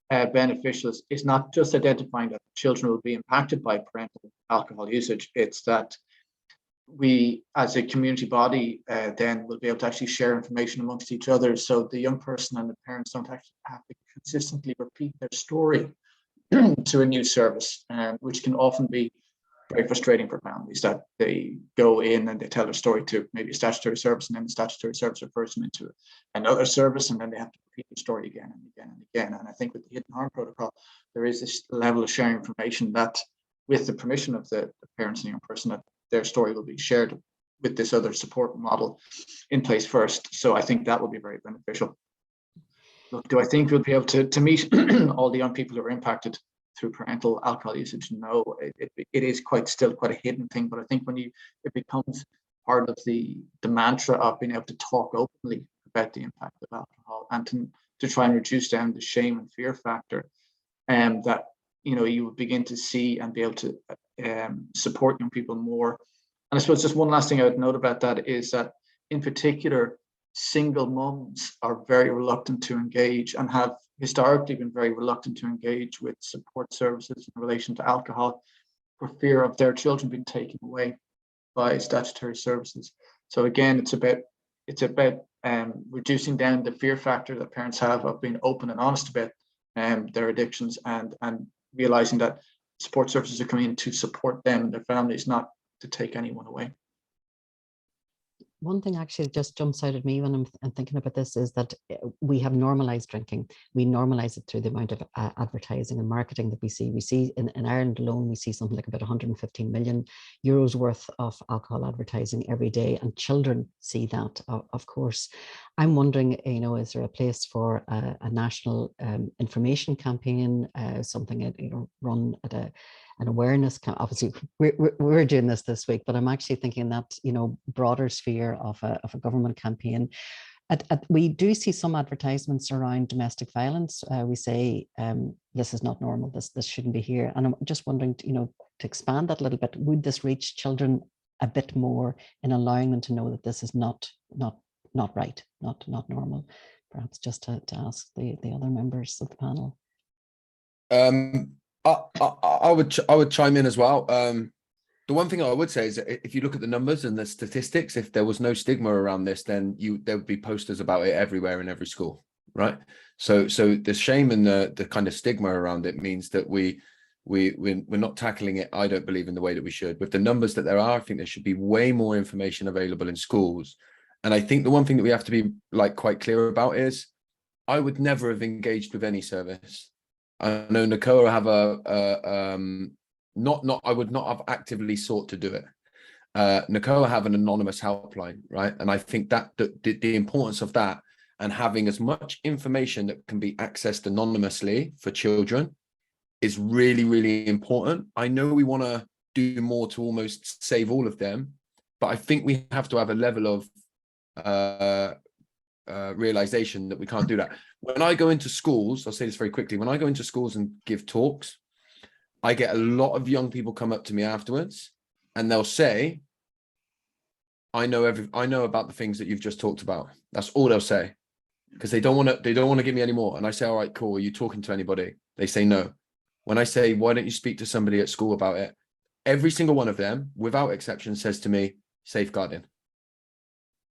beneficial is not just identifying that children will be impacted by parental alcohol usage, it's that we as a community body then will be able to actually share information amongst each other, so the young person and the parents don't actually have to consistently repeat their story to a new service, which can often be very frustrating for families, that they go in and they tell their story to maybe a statutory service, and then the statutory service refers them into another service, and then they have to repeat the story again and again and again. And I think with the hidden harm protocol, there is this level of sharing information that, with the permission of the parents and the young person, that their story will be shared with this other support model in place first. So I think that will be very beneficial. Look, do I think we'll be able to meet all the young people who are impacted through parental alcohol usage? No, it is still quite a hidden thing. But I think when it becomes part of the mantra of being able to talk openly about the impact of alcohol, and to try and reduce down the shame and fear factor, that you will begin to see and be able to support young people more. And I suppose just one last thing I would note about that is that, in particular, single mums are very reluctant to engage and have historically been very reluctant to engage with support services in relation to alcohol for fear of their children being taken away by statutory services. So again, it's about reducing down the fear factor that parents have of being open and honest about their addictions, and realizing that support services are coming in to support them and their families, not to take anyone away. One thing actually that just jumps out at me when I'm thinking about this is that we have normalized drinking. We normalize it through the amount of advertising and marketing that we see. We see in Ireland alone, we see something like about 115 million euros worth of alcohol advertising every day, and children see that, of course. I'm wondering, is there a place for a national information campaign, something run at an awareness? Obviously, we're doing this week, but I'm actually thinking that broader sphere of a government campaign. We do see some advertisements around domestic violence. We say this is not normal. This shouldn't be here. And I'm just wondering, to expand that a little bit. Would this reach children a bit more in allowing them to know that this is not right, not normal? Perhaps just to ask the other members of the panel. I would chime in as well. The one thing I would say is that if you look at the numbers and the statistics, if there was no stigma around this, then there would be posters about it everywhere in every school, right? So the shame and the kind of stigma around it means that we're not tackling it, I don't believe, in the way that we should. With the numbers that there are, I think there should be way more information available in schools. And I think the one thing that we have to be quite clear about is I would never have engaged with any service. I know NACOA have I would not have actively sought to do it. NACOA have an anonymous helpline, right? And I think that the importance of that and having as much information that can be accessed anonymously for children is really, really important. I know we want to do more to almost save all of them, but I think we have to have a level of realization that we can't do that. When I go into schools, I'll say this very quickly, when I go into schools and give talks, I get a lot of young people come up to me afterwards and they'll say, I know about the things that you've just talked about. That's all they'll say, because they don't want to give me any more. And I say, all right, cool. Are you talking to anybody? They say no. When I say, why don't you speak to somebody at school about it? Every single one of them, without exception, says to me, safeguarding.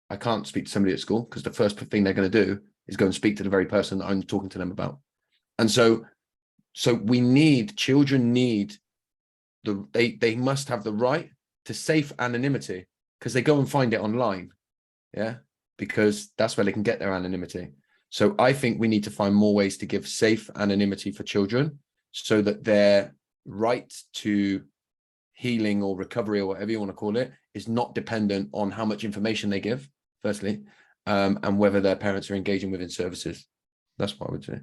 I can't speak to somebody at school because the first thing they're going to do is go and speak to the very person that I'm talking to them about. And so children need they must have the right to safe anonymity, because they go and find it online. Yeah, because that's where they can get their anonymity. So I think we need to find more ways to give safe anonymity for children so that their right to healing or recovery or whatever you want to call it is not dependent on how much information they give, firstly, and whether their parents are engaging within services. That's what I would say.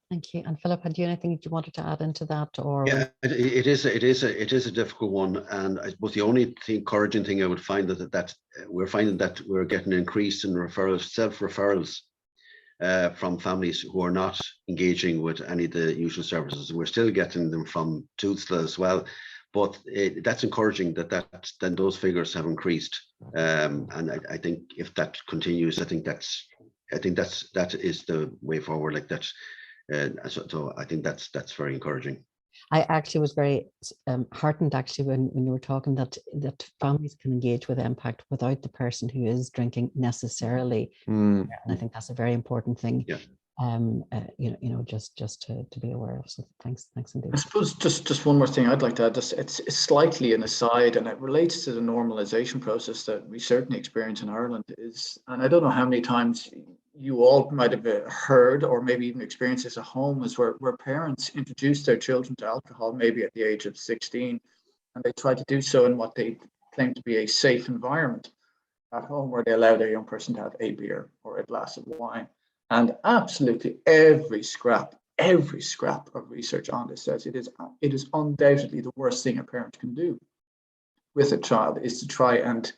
Thank you. And Philip, had you anything you wanted to add into that? Or yeah, it is a difficult one, and I suppose the only encouraging thing I would find that we're finding that we're getting an increase in self-referrals from families who are not engaging with any of the usual services. We're still getting them from TUSLA as well, but that's encouraging that then those figures have increased. And I think if that continues, I think that is the way forward. Like that. So I think that's very encouraging. I actually was very heartened actually when you were talking that families can engage with impact without the person who is drinking necessarily. And I think that's a very important thing. Yeah. Just to be aware of. So thanks indeed. I suppose just one more thing I'd like to add. It's slightly an aside, and it relates to the normalization process that we certainly experience in Ireland. And I don't know how many times you all might have heard or maybe even experienced this at home, is where parents introduce their children to alcohol maybe at the age of 16, and they try to do so in what they claim to be a safe environment at home, where they allow their young person to have a beer or a glass of wine. And absolutely every scrap of research on this says it is undoubtedly the worst thing a parent can do with a child, is to try and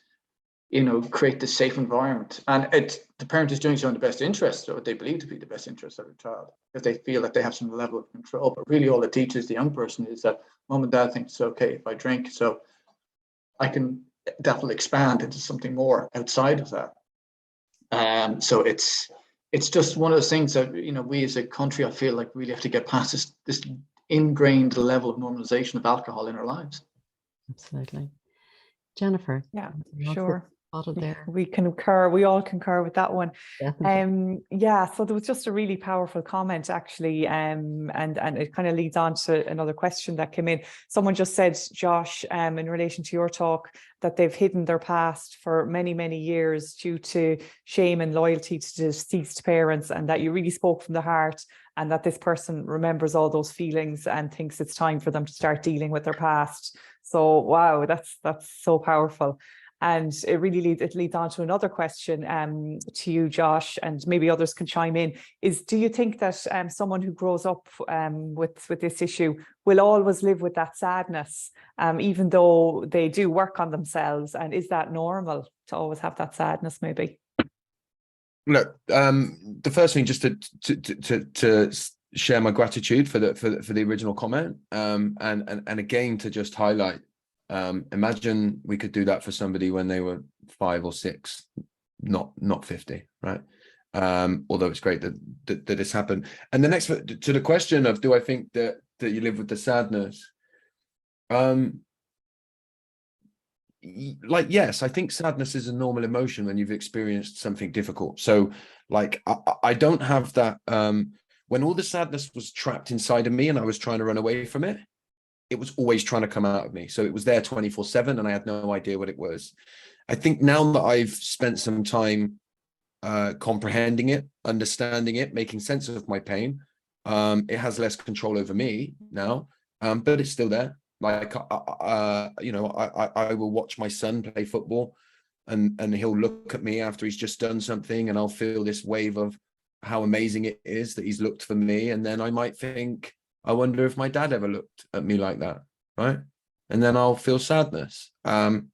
create this safe environment. And the parent is doing so in the best interest, or what they believe to be the best interest of their child, because they feel that they have some level of control. But really all it teaches the young person is that mom and dad think it's okay if I drink, so I can that will expand into something more outside of that. So it's just one of those things that, you know, we as a country, I feel like really have to get past this ingrained level of normalization of alcohol in our lives. Absolutely. Jennifer. Yeah, anything else sure. spotted there? We concur. We all concur with that one. Definitely. Yeah, so there was just a really powerful comment actually, and it kind of leads on to another question that came in. Someone just said, Josh, in relation to your talk, that they've hidden their past for many, many years due to shame and loyalty to deceased parents, and that you really spoke from the heart, and that this person remembers all those feelings and thinks it's time for them to start dealing with their past. So wow, that's so powerful. And it really leads on to another question to you, Josh, and maybe others can chime in, is do you think that someone who grows up with this issue will always live with that sadness, even though they do work on themselves? And is that normal to always have that sadness maybe? Look, the first thing, just to share my gratitude for the original comment, and again to just highlight, imagine we could do that for somebody when they were 5 or 6, not 50, right? Although it's great that it's happened. And the next, to the question of, do I think that you live with the sadness? Like, yes, I think sadness is a normal emotion when you've experienced something difficult. So like, I don't have that, when all the sadness was trapped inside of me and I was trying to run away from it, it was always trying to come out of me. So it was there 24/7 and I had no idea what it was. I think now that I've spent some time comprehending it, understanding it, making sense of my pain, it has less control over me now, but it's still there. Like, you know, I will watch my son play football and he'll look at me after he's just done something, and I'll feel this wave of how amazing it is that he's looked for me. And then I might think, I wonder if my dad ever looked at me like that, right? And then I'll feel sadness. And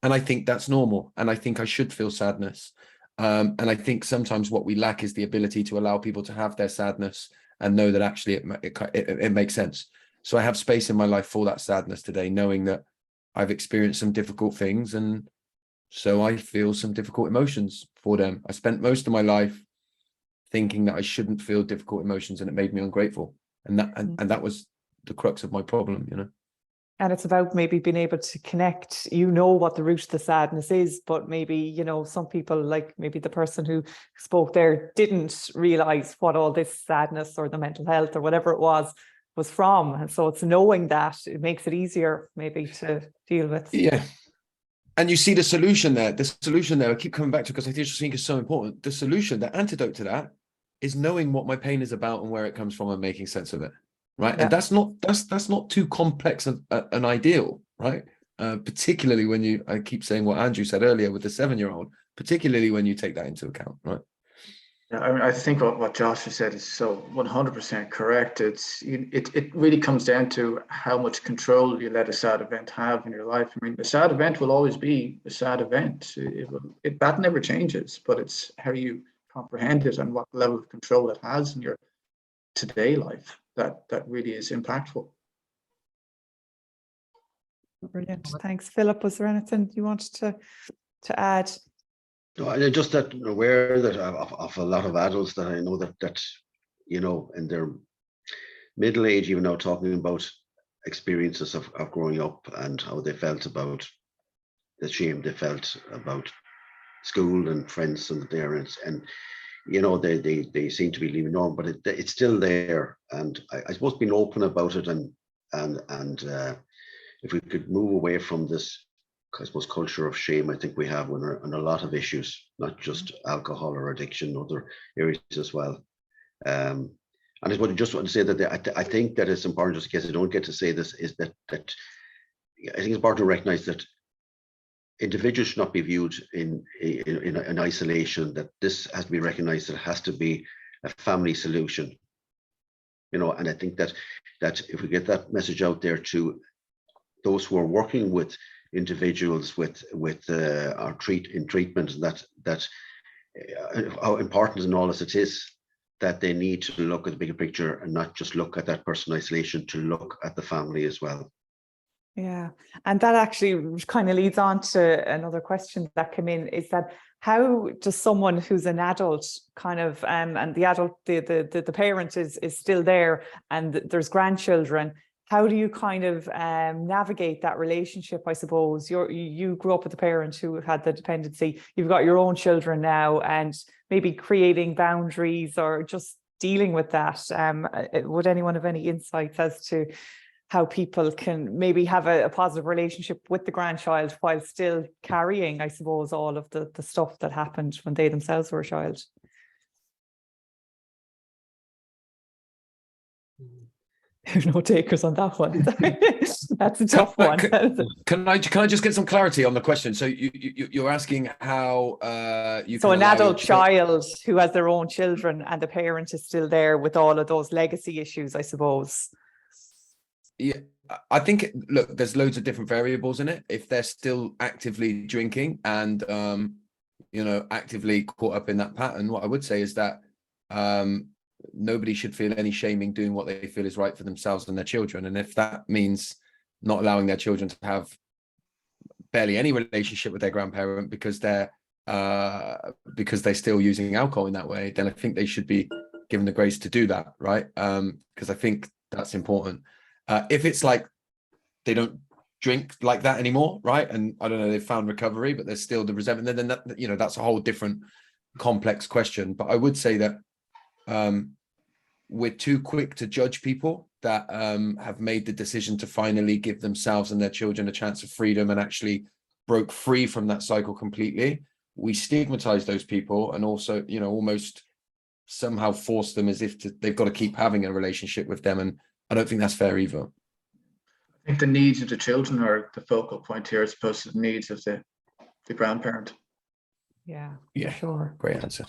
I think that's normal. And I think I should feel sadness. And I think sometimes what we lack is the ability to allow people to have their sadness and know that actually it makes sense. So I have space in my life for that sadness today, knowing that I've experienced some difficult things, and so I feel some difficult emotions for them. I spent most of my life thinking that I shouldn't feel difficult emotions, and it made me ungrateful. And that was the crux of my problem, you know. And it's about maybe being able to connect, you know, what the root of the sadness is, but maybe, you know, some people, like maybe the person who spoke there, didn't realize what all this sadness or the mental health or whatever it was from. And so it's knowing that, it makes it easier maybe to deal with. Yeah. And you see the solution there, I keep coming back to, because I think it's so important. The solution, the antidote to that is knowing what my pain is about and where it comes from and making sense of it. Right. Yeah. And that's not too complex an ideal, right? Particularly when I keep saying what Andrew said earlier with the 7-year-old, particularly when you take that into account, right? Yeah, I mean, I think what Josh has said is so 100% correct. It really comes down to how much control you let a sad event have in your life. I mean, the sad event will always be a sad event. That never changes, but it's how you comprehend it and what level of control it has in your today life that really is impactful. Brilliant. Thanks, Philip. Was there anything you wanted to add? No, I just that aware that of a lot of adults that I know that you know, in their middle age, even now, talking about experiences of growing up and how they felt about the shame they felt about school and friends and parents, and you know, they seem to be leaving on, but it's still there. And I suppose being open about it and if we could move away from this, I suppose, culture of shame, I think we have on a lot of issues, not just alcohol or addiction, other areas as well. And I just want to say that I think that it's important, just in case I don't get to say this, is that I think it's important to recognize that individuals should not be viewed in isolation, that this has to be recognized, that it has to be a family solution. You know, and I think that if we get that message out there to those who are working with individuals with treatment, that how important and all as it is, that they need to look at the bigger picture and not just look at that person in isolation, to look at the family as well. Yeah, and that actually kind of leads on to another question that came in, is that how does someone who's an adult kind of and the adult, the parent is still there and there's grandchildren, how do you kind of navigate that relationship? I suppose you grew up with a parent who had the dependency, you've got your own children now, and maybe creating boundaries or just dealing with that. Would anyone have any insights as to how people can maybe have a positive relationship with the grandchild while still carrying, I suppose, all of the stuff that happened when they themselves were a child? No takers on that one. That's a tough one. Can I just get some clarity on the question? So you're asking how you so can an allow adult child who has their own children and the parent is still there with all of those legacy issues, I suppose. Yeah, I think, look, there's loads of different variables in it. If they're still actively drinking and, actively caught up in that pattern, what I would say is that nobody should feel any shaming doing what they feel is right for themselves and their children. And if that means not allowing their children to have barely any relationship with their grandparent because they're still using alcohol in that way, then I think they should be given the grace to do that, right? Because I think that's important. If it's like they don't drink like that anymore, right? And I don't know, they've found recovery, but there's still the resentment, then that, that's a whole different complex question. But I would say that we're too quick to judge people that have made the decision to finally give themselves and their children a chance of freedom and actually broke free from that cycle completely. We stigmatize those people and also, almost somehow force them as if they've got to keep having a relationship with them. And I don't think that's fair either. I think the needs of the children are the focal point here as opposed to the needs of the grandparent. Yeah, for sure. Great answer.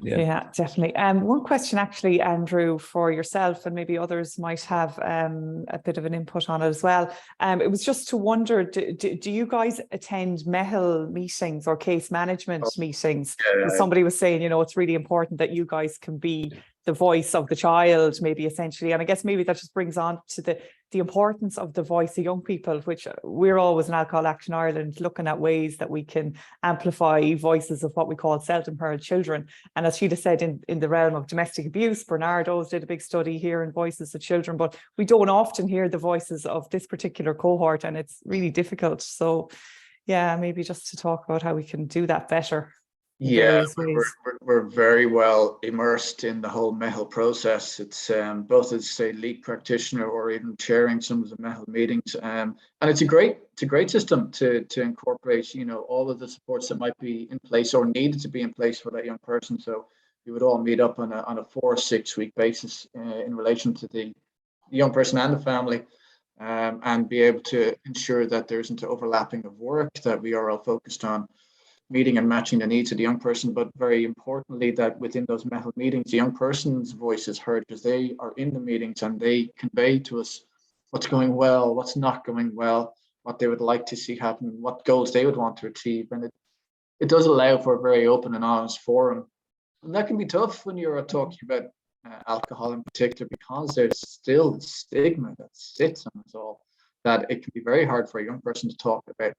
Yeah, definitely. One question actually, Andrew, for yourself, and maybe others might have a bit of an input on it as well. It was just to wonder, do you guys attend MEHL meetings or case management meetings? Somebody was saying, it's really important that you guys can be the voice of the child, maybe essentially. And I guess maybe that just brings on to the importance of the voice of young people, which we're always in Alcohol Action Ireland looking at ways that we can amplify voices of what we call self-empowered children. And as Sheila said, in the realm of domestic abuse, Bernardo's did a big study here in Voices of Children, but we don't often hear the voices of this particular cohort, and it's really difficult. So yeah, maybe just to talk about how we can do that better. Yeah, we're very well immersed in the whole MEHL process. It's both as a lead practitioner or even chairing some of the MEHL meetings, and it's a great system to incorporate all of the supports that might be in place or needed to be in place for that young person. So we would all meet up on a 4 or 6 week basis in relation to the young person and the family, and be able to ensure that there isn't overlapping of work, that we are all focused on meeting and matching the needs of the young person, but very importantly that within those MEHL meetings, the young person's voice is heard because they are in the meetings and they convey to us what's going well, what's not going well, what they would like to see happen, what goals they would want to achieve. And it does allow for a very open and honest forum. And that can be tough when you're talking about alcohol in particular, because there's still stigma that sits on us all, that it can be very hard for a young person to talk about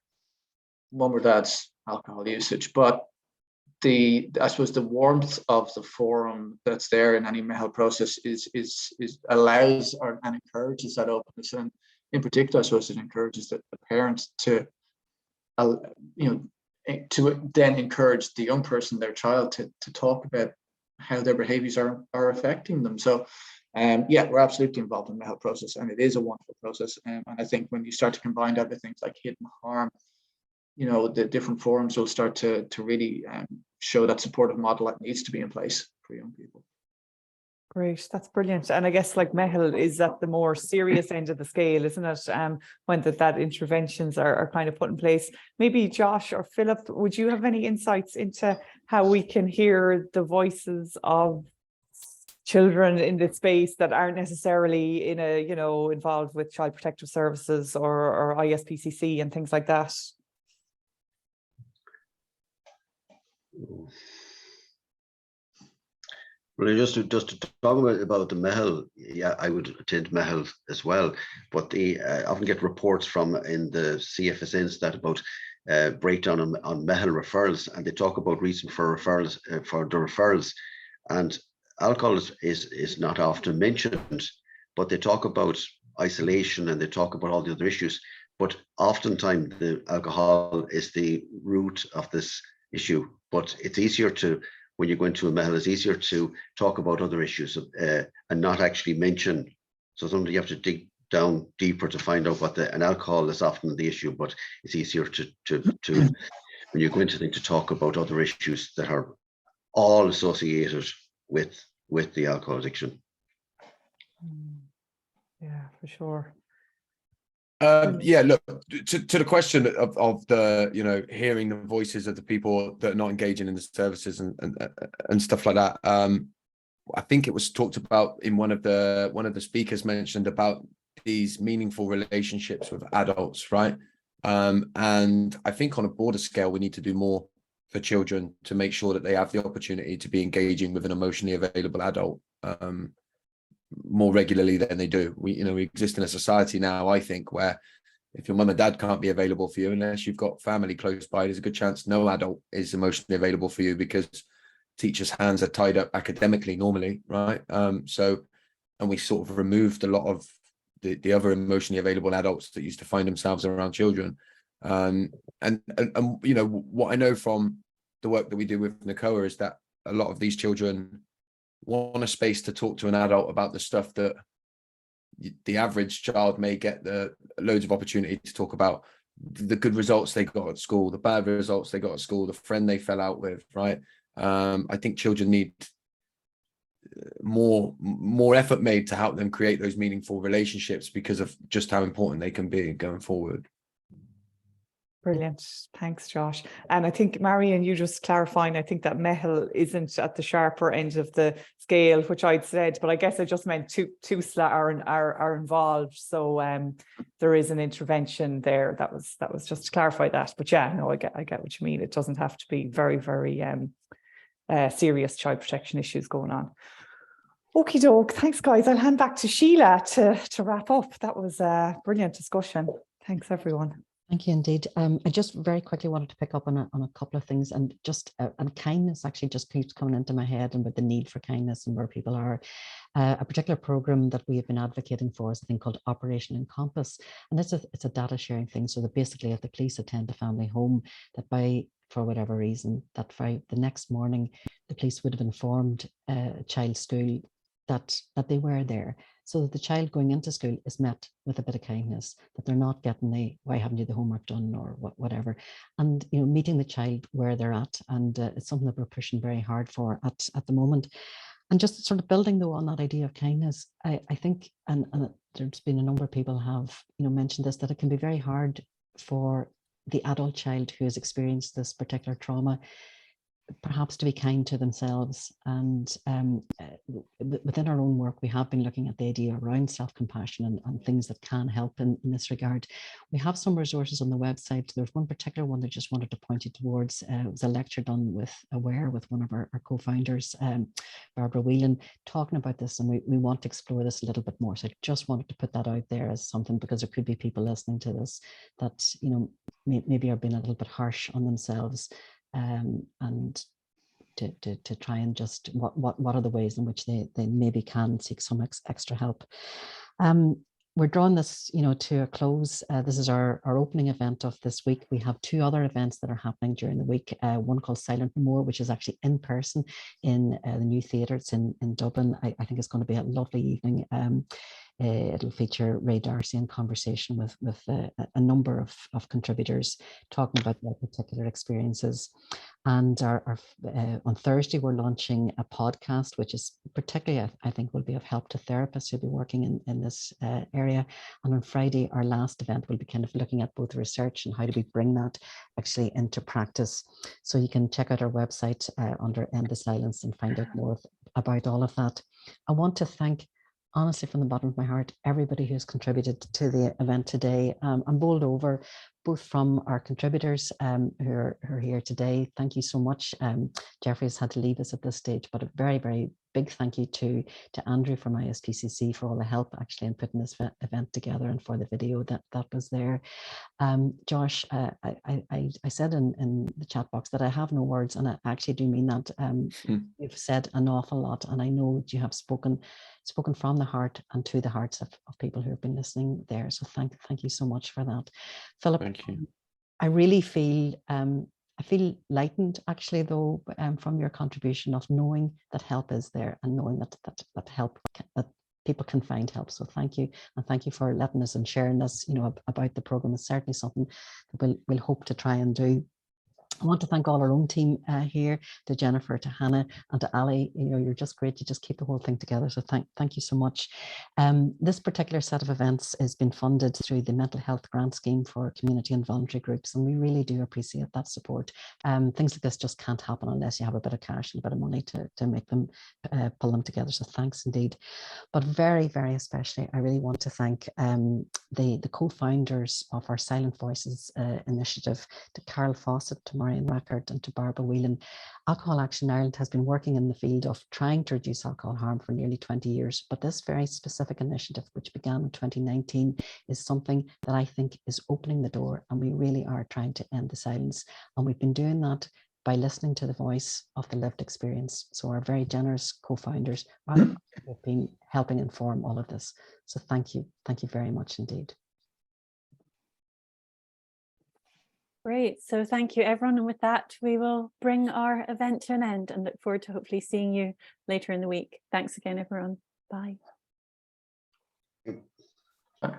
mum or dad's alcohol usage. But I suppose the warmth of the forum that's there in any MEHL process is allows and encourages that openness. And in particular, I suppose it encourages the parents to then encourage the young person, their child, to talk about how their behaviors are affecting them. So we're absolutely involved in the MEHL process, and it is a wonderful process. And I think when you start to combine other things like hidden harm, the different forums will start to really show that supportive model that needs to be in place for young people. Great, that's brilliant. And I guess like MEHL is at the more serious end of the scale, isn't it? When that interventions are kind of put in place. Maybe Josh or Philip, would you have any insights into how we can hear the voices of children in this space that aren't necessarily involved with Child Protective Services or ISPCC and things like that? Well, just to talk about the Mehel, yeah, I would attend Mehel as well, but I often get reports from in the CFSNs that about breakdown on Mehel referrals, and they talk about reason for referrals for the referrals, and alcohol is not often mentioned, but they talk about isolation and they talk about all the other issues, but oftentimes the alcohol is the root of this issue. But it's easier to, when you go into a Mehel, it's easier to talk about other issues and not actually mention. So sometimes you have to dig down deeper to find out what and alcohol is often the issue, but it's easier to when you go into things to talk about other issues that are all associated with the alcohol addiction. Yeah, for sure. Yeah, look, to the question of the, you know, hearing the voices of the people that are not engaging in the services and stuff like that. I think it was talked about in one of the speakers mentioned about these meaningful relationships with adults, right? And I think on a broader scale, we need to do more for children to make sure that they have the opportunity to be engaging with an emotionally available adult more regularly than they do. We exist in a society now, I think, where if your mum and dad can't be available for you, unless you've got family close by, there's a good chance no adult is emotionally available for you because teachers' hands are tied up academically normally, right? And we sort of removed a lot of the other emotionally available adults that used to find themselves around children. And you know, what I know from the work that we do with NACOA is that a lot of these children want a space to talk to an adult about the stuff that the average child may get the loads of opportunity to talk about. The good results they got at school, the bad results they got at school, the friend they fell out with, right? I think children need more effort made to help them create those meaningful relationships because of just how important they can be going forward. Brilliant. Thanks, Josh. And I think, Marion, you just clarifying, I think that Mehel isn't at the sharper end of the scale, which I'd said, but I guess I just meant two are involved. So there is an intervention there. That was just to clarify that. But yeah, no, I get what you mean. It doesn't have to be very, very serious child protection issues going on. Okie doke. Thanks, guys. I'll hand back to Sheila to wrap up. That was a brilliant discussion. Thanks, everyone. Thank you indeed. I just very quickly wanted to pick up on a couple of things, and just and kindness actually just keeps coming into my head, and about the need for kindness and where people are. A particular program that we have been advocating for is a thing called Operation Encompass, and it's a data sharing thing. So that basically, if the police attend a family home, that for whatever reason, that the next morning the police would have informed child school that they were there, so that the child going into school is met with a bit of kindness, that they're not getting why haven't you the homework done or whatever, and meeting the child where they're at. And it's something that we're pushing very hard for at the moment. And just sort of building though on that idea of kindness, I think, and there's been a number of people have mentioned this, that it can be very hard for the adult child who has experienced this particular trauma perhaps to be kind to themselves. And within our own work, we have been looking at the idea around self-compassion and things that can help in this regard. We have some resources on the website. There's one particular one that I just wanted to point you towards. It was a lecture done with Aware, with one of our co-founders, Barbara Whelan, talking about this, and we want to explore this a little bit more. So I just wanted to put that out there as something, because there could be people listening to this that maybe are being a little bit harsh on themselves. And to try and just what are the ways in which they maybe can seek some extra help. We're drawing this to a close. This is our opening event of this week. We have two other events that are happening during the week. One called Silent No More, which is actually in person in the new theatre. It's in Dublin. I think it's going to be a lovely evening. It'll feature Ray Darcy in conversation with a number of contributors talking about their particular experiences. And on Thursday, we're launching a podcast, which is particularly, I think, will be of help to therapists who'll be working in this area. And on Friday, our last event, will be kind of looking at both research and how do we bring that actually into practice. So you can check out our website under End the Silence and find out more about all of that. I want to thank, honestly, from the bottom of my heart, everybody who's contributed to the event today. I'm bowled over, both from our contributors who are here today. Thank you so much. Jeffrey has had to leave us at this stage, but a very, very big thank you to Andrew from ISPCC for all the help actually in putting this event together, and for the video that was there. Josh, I said in the chat box that I have no words, and I actually do mean that. You've said an awful lot, and I know that you have spoken from the heart and to the hearts of people who have been listening there. So thank you so much for that. Philip, thank you. I really feel I feel lightened actually though from your contribution of knowing that help is there, and knowing that help that people can find help. So thank you, and thank you for letting us and sharing this, about the program. It's certainly something that we'll hope to try and do. I want to thank all our own team here, to Jennifer, to Hannah, and to Ali. You're just great. You just keep the whole thing together. So thank you so much. This particular set of events has been funded through the Mental Health Grant Scheme for community and voluntary groups, and we really do appreciate that support. Things like this just can't happen unless you have a bit of cash and a bit of money to make them, pull them together. So thanks indeed. But very, very especially, I really want to thank the co-founders of our Silent Voices initiative, to Carol Fawcett, to Marion Rackard, and to Barbara Whelan. Alcohol Action Ireland has been working in the field of trying to reduce alcohol harm for nearly 20 years, but this very specific initiative, which began in 2019, is something that I think is opening the door, and we really are trying to end the silence. And we've been doing that by listening to the voice of the lived experience. So our very generous co-founders have been helping inform all of this. So thank you very much indeed. Great. So thank you, everyone. And with that, we will bring our event to an end and look forward to hopefully seeing you later in the week. Thanks again, everyone. Bye. Bye.